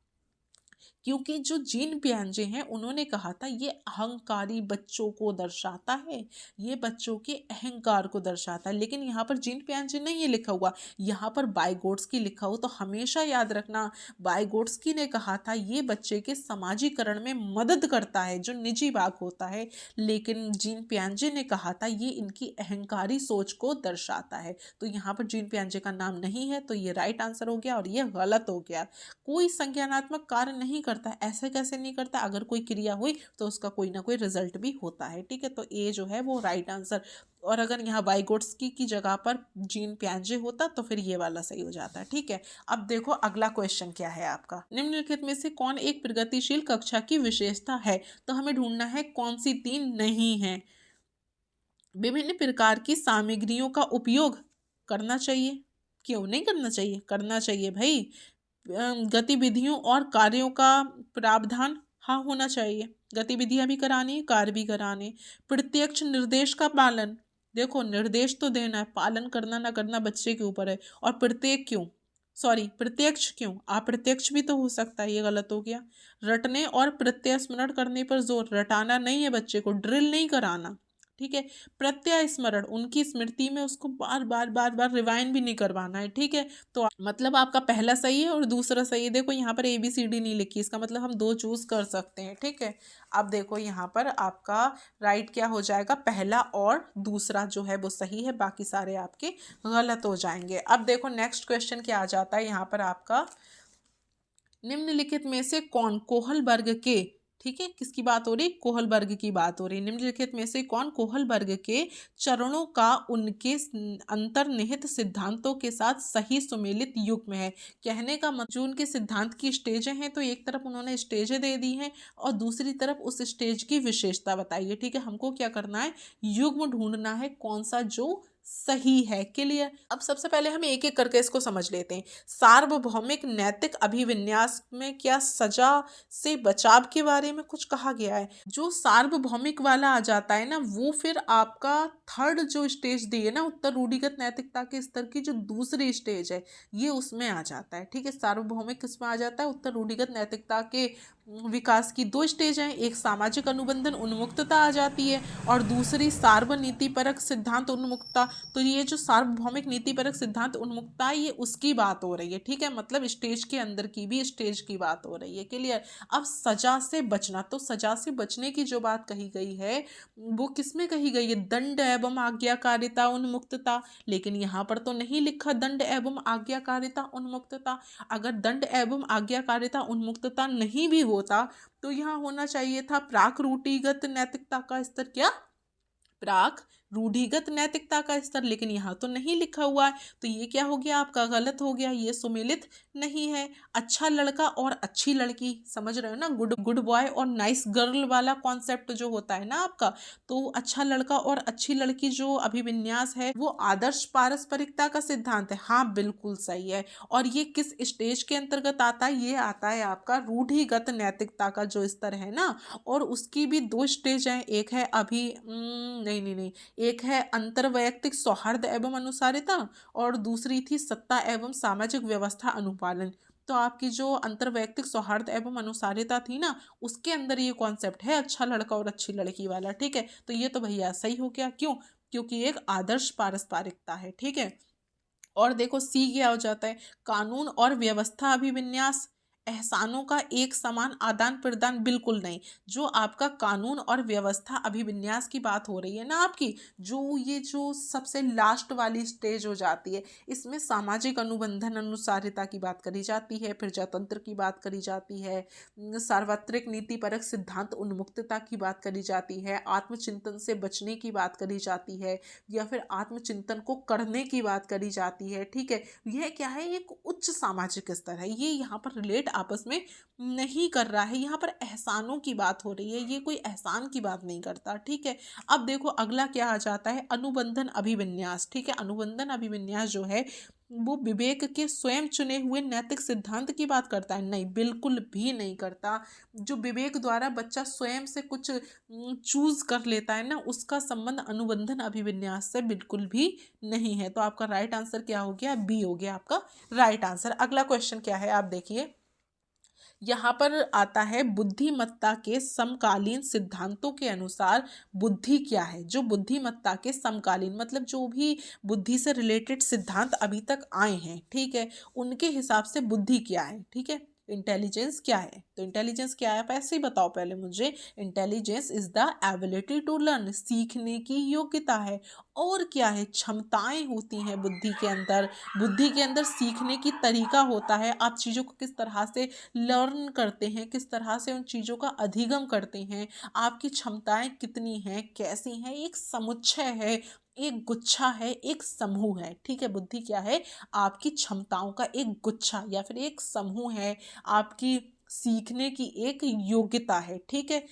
क्योंकि जो जीन पियाजे हैं उन्होंने कहा था ये अहंकारी बच्चों को दर्शाता है, ये बच्चों के अहंकार को दर्शाता है, लेकिन यहाँ पर जीन पियाजे नहीं है लिखा हुआ, यहाँ पर बाइगोट्स्की लिखा हो। तो हमेशा याद रखना बाइगोट्स्की ने कहा था ये बच्चे के समाजीकरण में मदद करता है, जो निजी भाग होता है, लेकिन जीन पियाजे ने कहा था ये इनकी अहंकारी सोच को दर्शाता है। तो यहाँ पर जीन पियाजे का नाम नहीं है, तो ये राइट आंसर हो गया और ये गलत हो गया। कोई संज्ञानात्मक कार्य नहीं करता, ऐसे कैसे नहीं करता, अगर कोई क्रिया हुई तो उसका कोई ना कोई रिजल्ट भी होता है, ठीक है, तो ए जो है वो राइट आंसर। और अगर यहाँ वाइगोट्स्की की जगह पर जीन पियाजे होता तो फिर ये वाला सही हो जाता, ठीक है। अब देखो अगला क्वेश्चन क्या है आपका, निम्नलिखित में से कौन एक प्रगतिशील कक्षा की विशेषता है, तो हमें ढूंढना है कौन सी तीन नहीं है। विभिन्न प्रकार की सामग्रियों का उपयोग करना चाहिए, क्यों नहीं करना चाहिए, करना चाहिए भाई। गतिविधियों और कार्यों का प्रावधान हाँ होना चाहिए, गतिविधियां भी करानी, कार्य भी कराने। प्रत्यक्ष निर्देश का पालन, देखो निर्देश तो देना है, पालन करना ना करना बच्चे के ऊपर है। और प्रत्येक क्यों, सॉरी प्रत्यक्ष क्यों, अप्रत्यक्ष भी तो हो सकता है, ये गलत हो गया। रटने और प्रत्यय स्मरण करने पर जोर, रटाना नहीं है बच्चे को, ड्रिल नहीं कराना, ठीक है। प्रत्यय स्मरण, उनकी स्मृति में उसको बार बार बार बार रिवाइंड भी नहीं करवाना है, ठीक है। तो मतलब आपका पहला सही है और दूसरा सही है। देखो यहाँ पर ABCD नहीं लिखी, इसका मतलब हम दो चूज कर सकते हैं, ठीक है। अब देखो यहाँ पर आपका राइट क्या हो जाएगा, पहला और दूसरा जो है वो सही है, बाकी सारे आपके गलत हो जाएंगे। अब देखो नेक्स्ट क्वेश्चन क्या आ जाता है यहाँ पर आपका, निम्नलिखित में से कौन कोहल वर्ग के, ठीक है, किसकी बात हो रही, कोहल वर्ग की बात हो रही। निम्नलिखित में से कौन कोहल वर्ग के चरणों का उनके अंतर्निहित सिद्धांतों के साथ सही सुमेलित युग्म है। कहने का मतलब जो उनके सिद्धांत की स्टेजें हैं, तो एक तरफ उन्होंने स्टेजें दे दी हैं और दूसरी तरफ उस स्टेज की विशेषता बताइए, ठीक है। हमको क्या करना है, युग्म ढूंढना है कौन सा जो सही है, क्लियर। अब सबसे पहले हम एक एक करके इसको समझ लेते हैं। सार्वभौमिक नैतिक अभिविन्यास में क्या सजा से बचाव के बारे में कुछ कहा गया है। जो सार्वभौमिक वाला आ जाता है ना, वो फिर आपका थर्ड जो स्टेज दी है ना उत्तर रूढ़िगत नैतिकता के स्तर की जो दूसरी स्टेज है, ये उसमें आ जाता है, ठीक है। सार्वभौमिक किसमें आ जाता है, उत्तर रूढ़िगत नैतिकता के विकास की दो स्टेज हैं, एक सामाजिक अनुबंधन उन्मुक्तता आ जाती है और दूसरी सार्वनीतिपरक सिद्धांत उन्मुक्तता। तो ये जो सार्वभौमिक नीतिपरक सिद्धांत उन्मुक्तता है, ये उसकी बात हो रही है, ठीक है, मतलब स्टेज के अंदर की भी स्टेज की बात हो रही है, क्लियर। अब सजा से बचना, तो सजा से बचने की जो बात कही गई है वो किसमें कही गई है, दंड एवं आज्ञाकारिता उन्मुक्तता, लेकिन यहाँ पर तो नहीं लिखा दंड एवं आज्ञाकारिता उन्मुक्तता। अगर दंड एवं आज्ञाकारिता उन्मुक्तता नहीं भी होता तो यहाँ होना चाहिए था प्राक रूढ़िगत नैतिकता का स्तर, क्या, प्राक रूढ़िगत नैतिकता का स्तर, लेकिन यहाँ तो नहीं लिखा हुआ है, तो ये क्या हो गया आपका, गलत हो गया, ये सुमेलित नहीं है। अच्छा लड़का और अच्छी लड़की, समझ रहे हो ना, गुड गुड बॉय और नाइस गर्ल वाला कॉन्सेप्ट जो होता है ना आपका, तो अच्छा लड़का और अच्छी लड़की जो अभिविन्यास है वो आदर्श पारस्परिकता का सिद्धांत है, हाँ बिल्कुल सही है। और ये किस स्टेज के अंतर्गत आता है, ये आता है आपका रूढ़िगत नैतिकता का जो स्तर है ना, और उसकी भी दो स्टेज हैं, एक है नहीं, एक है अंतर्वैयक्तिक सौहार्द एवं अनुसारिता और दूसरी थी सत्ता एवं सामाजिक व्यवस्था अनुपालन। तो आपकी जो अंतर्वैयक्तिक सौहार्द एवं अनुसारिता थी ना, उसके अंदर ये कॉन्सेप्ट है अच्छा लड़का और अच्छी लड़की वाला, ठीक है। तो ये तो भैया सही हो गया, क्यों, क्योंकि एक आदर्श पारस्परिकता है, ठीक है। और देखो सी क्या हो जाता है, कानून और व्यवस्था अभिविन्यास, एहसानों का एक समान आदान प्रदान, बिल्कुल नहीं। जो आपका कानून और व्यवस्था अभिविन्यास की बात हो रही है ना आपकी, जो ये जो सबसे लास्ट वाली स्टेज हो जाती है, इसमें सामाजिक अनुबंधन अनुसारिता की बात करी जाती है, प्रजातंत्र की बात करी जाती है, सार्वत्रिक नीतिपरक सिद्धांत उन्मुक्तता की बात करी जाती है, आत्मचिंतन से बचने की बात करी जाती है, या फिर आत्मचिंतन को करने की बात करी जाती है, ठीक है। यह क्या है, एक उच्च सामाजिक स्तर है, ये यहाँ पर रिलेट आपस में नहीं कर रहा है। यहाँ पर एहसानों की बात हो रही है, ये कोई एहसान की बात नहीं करता, ठीक है। अब देखो अगला क्या आ जाता है, अनुबंधन अभिविन्यास, ठीक है। अनुबंधन अभिविन्यास जो है वो विवेक के स्वयं चुने हुए नैतिक सिद्धांत की बात करता है? नहीं, बिल्कुल भी नहीं करता। जो विवेक द्वारा बच्चा स्वयं से कुछ चूज कर लेता है ना, उसका संबंध अनुबंधन अभिविन्यास से बिल्कुल भी नहीं है। तो आपका राइट आंसर क्या हो गया, बी हो गया आपका राइट आंसर। अगला क्वेश्चन क्या है आप देखिए, यहाँ पर आता है बुद्धिमत्ता के समकालीन सिद्धांतों के अनुसार बुद्धि क्या है। जो बुद्धिमत्ता के समकालीन मतलब जो भी बुद्धि से रिलेटेड सिद्धांत अभी तक आए हैं, ठीक है, उनके हिसाब से बुद्धि क्या है, ठीक है। इंटेलिजेंस क्या है, तो इंटेलिजेंस क्या है आप ऐसे ही बताओ पहले मुझे। Intelligence is the ability to learn, सीखने की योग्यता है। और क्या है, क्षमताएं होती हैं बुद्धि के अंदर। बुद्धि के अंदर सीखने की तरीका होता है, आप चीज़ों को किस तरह से लर्न करते हैं, किस तरह से उन चीज़ों का अधिगम करते हैं, आपकी क्षमताएं कितनी हैं, कैसी हैं, एक समुच्चय है, एक गुच्छा है, एक समूह है, ठीक है। बुद्धि क्या है, आपकी क्षमताओं का एक गुच्छा या फिर एक समूह है, आपकी सीखने की एक योग्यता है, ठीक है।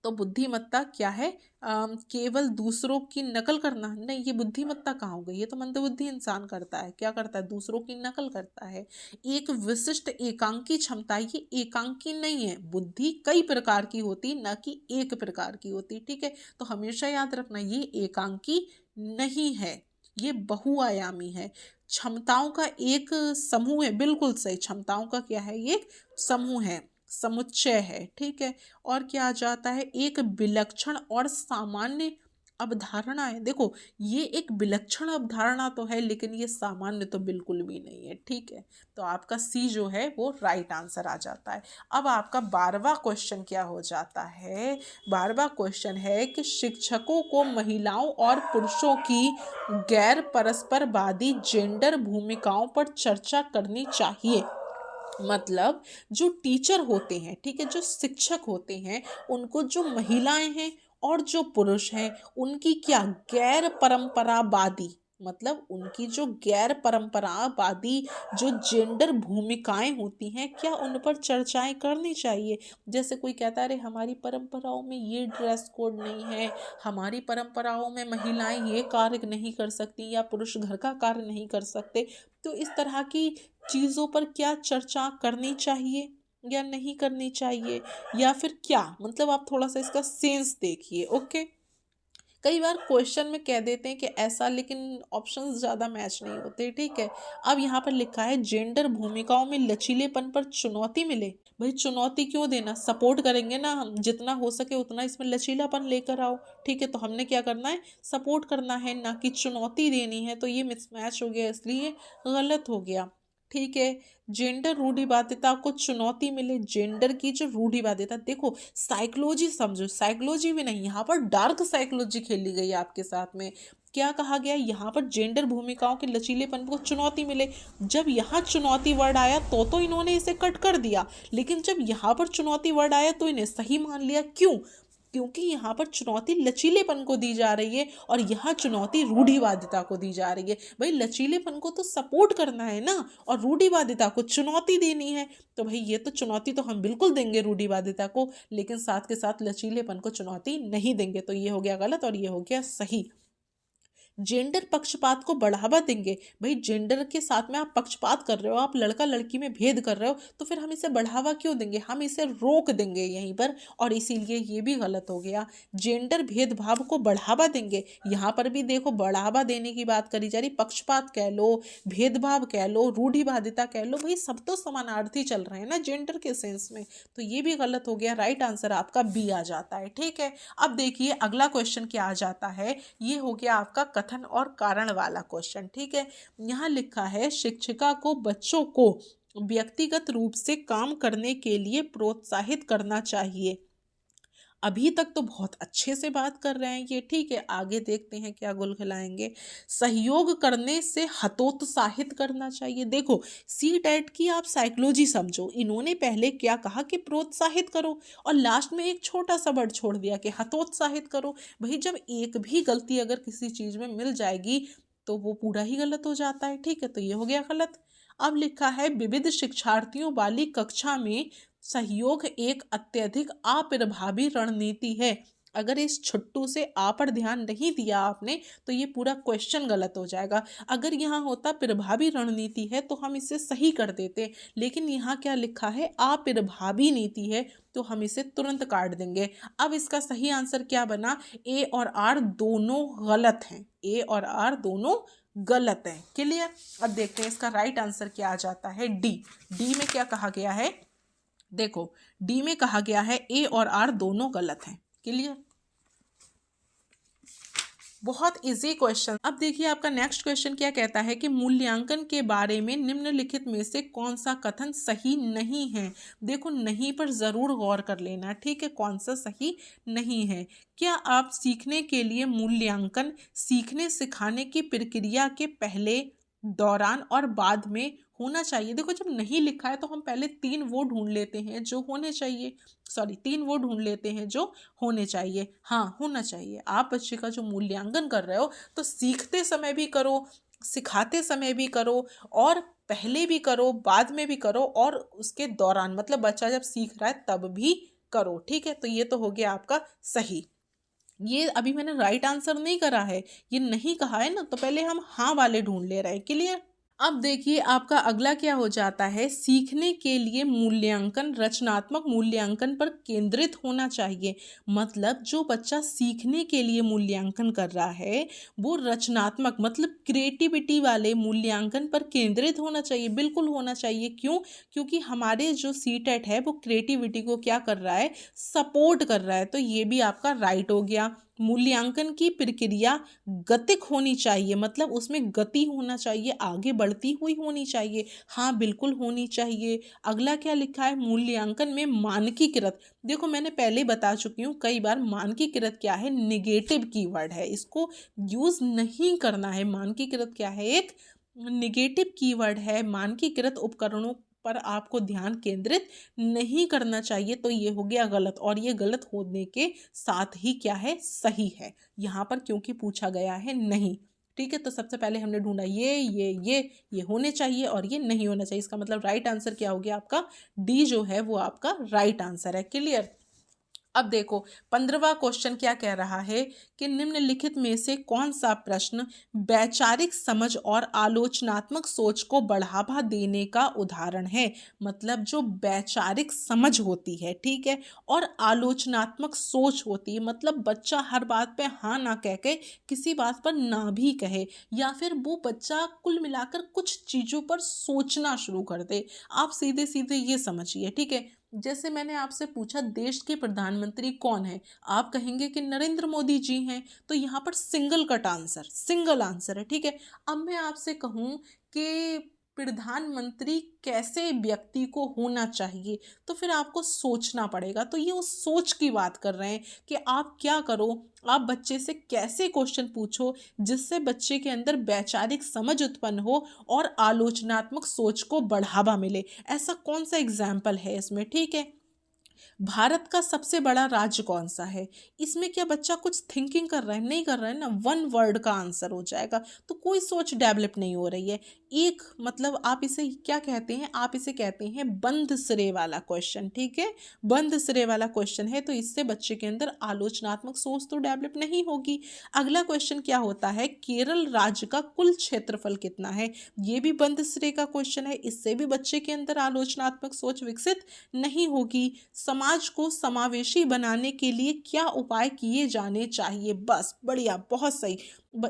तो बुद्धिमत्ता क्या है, केवल दूसरों की नकल करना नहीं, ये बुद्धिमत्ता कहाँ हो गई, ये तो मंदबुद्धि इंसान करता है। क्या करता है, दूसरों की नकल करता है। एक विशिष्ट एकांकी क्षमता, ये एकांकी नहीं है। बुद्धि कई प्रकार की होती, ना कि एक प्रकार की होती, ठीक है। तो हमेशा याद रखना ये एकांकी नहीं है, ये बहुआयामी है। क्षमताओं का एक समूह है, बिल्कुल सही, क्षमताओं का क्या है, ये एक समूह है, समुच्चय है, ठीक है। और क्या आ जाता है, एक विलक्षण और सामान्य अवधारणा है। देखो ये एक विलक्षण अवधारणा तो है, लेकिन ये सामान्य तो बिल्कुल भी नहीं है, ठीक है। तो आपका सी जो है वो राइट आंसर आ जाता है। अब आपका 12वां क्वेश्चन क्या हो जाता है, 12वां क्वेश्चन है कि शिक्षकों को महिलाओं और पुरुषों की गैर परस्परवादी जेंडर भूमिकाओं पर चर्चा करनी चाहिए। मतलब जो टीचर होते हैं, ठीक है, जो शिक्षक होते हैं, उनको जो महिलाएं हैं और जो पुरुष हैं उनकी क्या गैर परंपरावादी, मतलब उनकी जो गैर परंपरावादी जो जेंडर भूमिकाएं होती हैं, क्या उन पर चर्चाएं करनी चाहिए। जैसे कोई कहता है अरे हमारी परंपराओं में ये ड्रेस कोड नहीं है, हमारी परंपराओं में महिलाएं ये कार्य नहीं कर सकती या पुरुष घर का कार्य नहीं कर सकते। तो इस तरह की चीज़ों पर क्या चर्चा करनी चाहिए या नहीं करनी चाहिए, या फिर क्या, मतलब आप थोड़ा सा इसका सेंस देखिए, ओके। कई बार क्वेश्चन में कह देते हैं कि ऐसा, लेकिन ऑप्शंस ज़्यादा मैच नहीं होते, ठीक है। अब यहाँ पर लिखा है जेंडर भूमिकाओं में लचीलेपन पर चुनौती मिले। भाई चुनौती क्यों देना, सपोर्ट करेंगे ना हम, जितना हो सके उतना इसमें लचीलापन लेकर आओ, ठीक है। तो हमने क्या करना है, सपोर्ट करना है, ना कि चुनौती देनी है। तो ये मिसमैच हो गया, इसलिए गलत हो गया, ठीक है। जेंडर रूढ़िवादिता को चुनौती मिले, जेंडर की जो रूढ़िवादिता, देखो साइकोलॉजी समझो, साइकोलॉजी भी नहीं, यहाँ पर डार्क साइकोलॉजी खेली गई है आपके साथ में। क्या कहा गया, यहाँ पर जेंडर भूमिकाओं के लचीलेपन को चुनौती मिले। जब यहाँ चुनौती वर्ड आया तो इन्होंने इसे कट कर दिया, लेकिन जब यहाँ पर चुनौती वर्ड आया तो इन्हें सही मान लिया। क्यों, क्योंकि यहाँ पर चुनौती लचीलेपन को दी जा रही है और यहाँ चुनौती रूढ़िवादिता को दी जा रही है। भाई लचीलेपन को तो सपोर्ट करना है ना, और रूढ़िवादिता को चुनौती देनी है। तो भाई ये तो चुनौती तो हम बिल्कुल देंगे रूढ़िवादिता को, लेकिन साथ के साथ लचीलेपन को चुनौती नहीं देंगे। तो ये हो गया गलत और ये हो गया सही। जेंडर पक्षपात को बढ़ावा देंगे, भाई जेंडर के साथ में आप पक्षपात कर रहे हो, आप लड़का लड़की में भेद कर रहे हो, तो फिर हम इसे बढ़ावा क्यों देंगे, हम इसे रोक देंगे यहीं पर, और इसीलिए ये भी गलत हो गया। जेंडर भेदभाव को बढ़ावा देंगे, यहाँ पर भी देखो बढ़ावा देने की बात करी जा रही, पक्षपात कह लो, भेदभाव कह लो, रूढ़िवादिता कह लो, भाई सब तो समानार्थी चल रहे हैं ना जेंडर के सेंस में। तो ये भी गलत हो गया, राइट आंसर आपका बी आ जाता है, ठीक है। अब देखिए अगला क्वेश्चन क्या आ जाता है, ये हो गया आपका कथन और कारण वाला क्वेश्चन, ठीक है। यहाँ लिखा है शिक्षिका को बच्चों को व्यक्तिगत रूप से काम करने के लिए प्रोत्साहित करना चाहिए। अभी तक तो बहुत अच्छे से बात कर रहे हैं ये, ठीक है, आगे देखते हैं क्या गुल खिलाएंगे। सहयोग करने से हतोत्साहित करना चाहिए। देखो सी टेट की आप साइकोलॉजी समझो, इन्होंने पहले क्या कहा कि प्रोत्साहित करो, और लास्ट में एक छोटा सा वर्ड छोड़ दिया कि हतोत्साहित करो। भाई जब एक भी गलती अगर किसी चीज़ में मिल जाएगी तो वो पूरा ही गलत हो जाता है, ठीक है। तो ये हो गया गलत। अब लिखा है विविध शिक्षार्थियों वाली कक्षा में सहयोग एक अत्यधिक अप्रभावी रणनीति है। अगर इस छुट्टू से आ पर ध्यान नहीं दिया आपने तो ये पूरा क्वेश्चन गलत हो जाएगा। अगर यहाँ होता प्रभावी रणनीति है तो हम इसे सही कर देते, लेकिन यहाँ क्या लिखा है अप्रभावी नीति है, तो हम इसे तुरंत काट देंगे। अब इसका सही आंसर क्या बना, ए और आर दोनों गलत हैं, ए और आर दोनों गलत हैं। क्लियर। अब देखते हैं इसका राइट आंसर क्या आ जाता है, डी। डी में क्या कहा गया है, देखो डी में कहा गया है ए और आर दोनों गलत हैं। क्लियर। बहुत इजी क्वेश्चन। अब देखिए आपका नेक्स्ट क्वेश्चन क्या कहता है कि मूल्यांकन के बारे में निम्नलिखित में से कौन सा कथन सही नहीं है। देखो नहीं पर जरूर गौर कर लेना, ठीक है, कौन सा सही नहीं है। क्या आप सीखने के लिए मूल्यांकन सीखने सिखाने की प्रक्रिया के पहले, दौरान और बाद में होना चाहिए। देखो जब नहीं लिखा है तो हम पहले तीन वो ढूंढ लेते हैं जो होने चाहिए, तीन वो ढूंढ लेते हैं जो होने चाहिए। हाँ होना चाहिए। आप बच्चे का जो मूल्यांकन कर रहे हो तो सीखते समय भी करो, सिखाते समय भी करो, और पहले भी करो, बाद में भी करो, और उसके दौरान मतलब बच्चा जब सीख रहा है तब भी करो। ठीक है, तो ये तो हो गया आपका सही। ये अभी मैंने राइट आंसर नहीं करा है, ये नहीं कहा है ना, तो पहले हम हाँ वाले ढूंढ ले रहे हैं। क्लियर। अब देखिए आपका अगला क्या हो जाता है, सीखने के लिए मूल्यांकन रचनात्मक मूल्यांकन पर केंद्रित होना चाहिए। मतलब जो बच्चा सीखने के लिए मूल्यांकन कर रहा है वो रचनात्मक मतलब क्रिएटिविटी वाले मूल्यांकन पर केंद्रित होना चाहिए, बिल्कुल होना चाहिए। क्यों? क्योंकि हमारे जो सीटेट है वो क्रिएटिविटी को क्या कर रहा है, सपोर्ट कर रहा है। तो ये भी आपका राइट हो गया। मूल्यांकन की प्रक्रिया गतिक होनी चाहिए, मतलब उसमें गति होना चाहिए, आगे बढ़ती हुई होनी चाहिए। हाँ बिल्कुल होनी चाहिए। अगला क्या लिखा है, मूल्यांकन में मानकीकृत। देखो मैंने पहले बता चुकी हूँ कई बार, मानकीकृत क्या है, निगेटिव कीवर्ड है, इसको यूज नहीं करना है। मानकीकृत क्या है, एक निगेटिव कीवर्ड है। मानकीकृत उपकरणों पर आपको ध्यान केंद्रित नहीं करना चाहिए, तो ये हो गया गलत, और ये गलत होने के साथ ही क्या है, सही है यहाँ पर, क्योंकि पूछा गया है नहीं। ठीक है, तो सबसे पहले हमने ढूंढा ये होने चाहिए और ये नहीं होना चाहिए। इसका मतलब राइट आंसर क्या हो गया आपका, डी जो है वो आपका राइट आंसर है। क्लियर। अब देखो 15वां क्वेश्चन क्या कह रहा है कि निम्नलिखित में से कौन सा प्रश्न वैचारिक समझ और आलोचनात्मक सोच को बढ़ावा देने का उदाहरण है। मतलब जो वैचारिक समझ होती है, ठीक है, और आलोचनात्मक सोच होती है, मतलब बच्चा हर बात पे हाँ ना कह के किसी बात पर ना भी कहे, या फिर वो बच्चा कुल मिलाकर कुछ चीज़ों पर सोचना शुरू कर दे। आप सीधे सीधे ये समझिए, ठीक है। जैसे मैंने आपसे पूछा देश के प्रधानमंत्री कौन है, आप कहेंगे कि नरेंद्र मोदी जी हैं, तो यहाँ पर single cut answer, single answer है। ठीक है। अब मैं आपसे कहूँ कि प्रधानमंत्री कैसे व्यक्ति को होना चाहिए, तो फिर आपको सोचना पड़ेगा। तो ये उस सोच की बात कर रहे हैं कि आप क्या करो, आप बच्चे से कैसे क्वेश्चन पूछो जिससे बच्चे के अंदर वैचारिक समझ उत्पन्न हो और आलोचनात्मक सोच को बढ़ावा मिले। ऐसा कौन सा एग्जाम्पल है इसमें, ठीक है। भारत का सबसे बड़ा राज्य कौन सा है, इसमें क्या बच्चा कुछ थिंकिंग कर रहा है, नहीं कर रहा है ना, वन वर्ड का आंसर हो जाएगा। तो कोई सोच डेवलप नहीं हो रही है। एक मतलब आप इसे क्या कहते हैं, आप इसे कहते हैं बंद सिरे वाला क्वेश्चन। ठीक है, बंद सिरे वाला क्वेश्चन है, तो इससे बच्चे के अंदर आलोचनात्मक सोच तो डेवलप नहीं होगी। अगला क्वेश्चन क्या होता है, केरल राज्य का कुल क्षेत्रफल कितना है, ये भी बंद सिरे का क्वेश्चन है, इससे भी बच्चे के अंदर आलोचनात्मक सोच विकसित नहीं होगी। समाज को समावेशी बनाने के लिए क्या उपाय किए जाने चाहिए, बस बढ़िया, बहुत सही।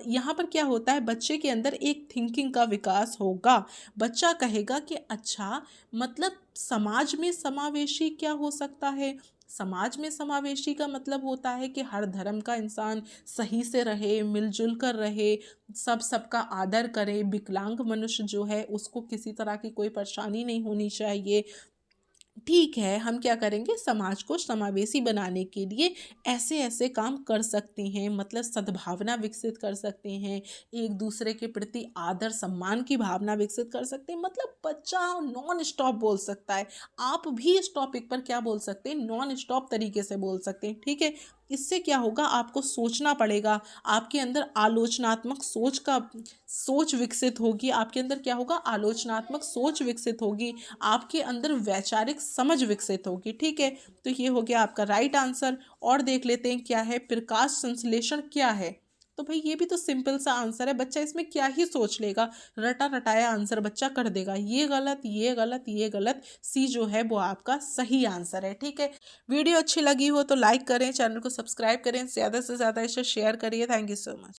यहाँ पर क्या होता है, बच्चे के अंदर एक थिंकिंग का विकास होगा। बच्चा कहेगा कि अच्छा मतलब समाज में समावेशी क्या हो सकता है। समाज में समावेशी का मतलब होता है कि हर धर्म का इंसान सही से रहे, मिलजुल कर रहे, सबका आदर करे, विकलांग मनुष्य जो है उसको किसी तरह की कोई परेशानी नहीं होनी चाहिए, ठीक है, हम क्या करेंगे, समाज को समावेशी बनाने के लिए ऐसे ऐसे काम कर सकते हैं, मतलब सद्भावना विकसित कर सकते हैं, एक दूसरे के प्रति आदर सम्मान की भावना विकसित कर सकते हैं, मतलब बच्चा नॉन स्टॉप बोल सकता है। आप भी इस टॉपिक पर क्या बोल सकते हैं, नॉन स्टॉप तरीके से बोल सकते हैं, ठीक है। इससे क्या होगा, आपको सोचना पड़ेगा, आपके अंदर आलोचनात्मक सोच विकसित होगी, आपके अंदर क्या होगा, आलोचनात्मक सोच विकसित होगी, आपके अंदर वैचारिक समझ विकसित होगी, ठीक है। तो ये हो गया आपका राइट आंसर। और देख लेते हैं क्या है, प्रकाश संश्लेषण क्या है। तो भाई ये भी तो सिंपल सा आंसर है, बच्चा इसमें क्या ही सोच लेगा, रटा रटाया आंसर बच्चा कर देगा, ये गलत, ये गलत, ये गलत, सी जो है वो आपका सही आंसर है, ठीक है। वीडियो अच्छी लगी हो तो लाइक करें, चैनल को सब्सक्राइब करें, ज़्यादा से ज़्यादा इसे शेयर करिए। Thank you so much.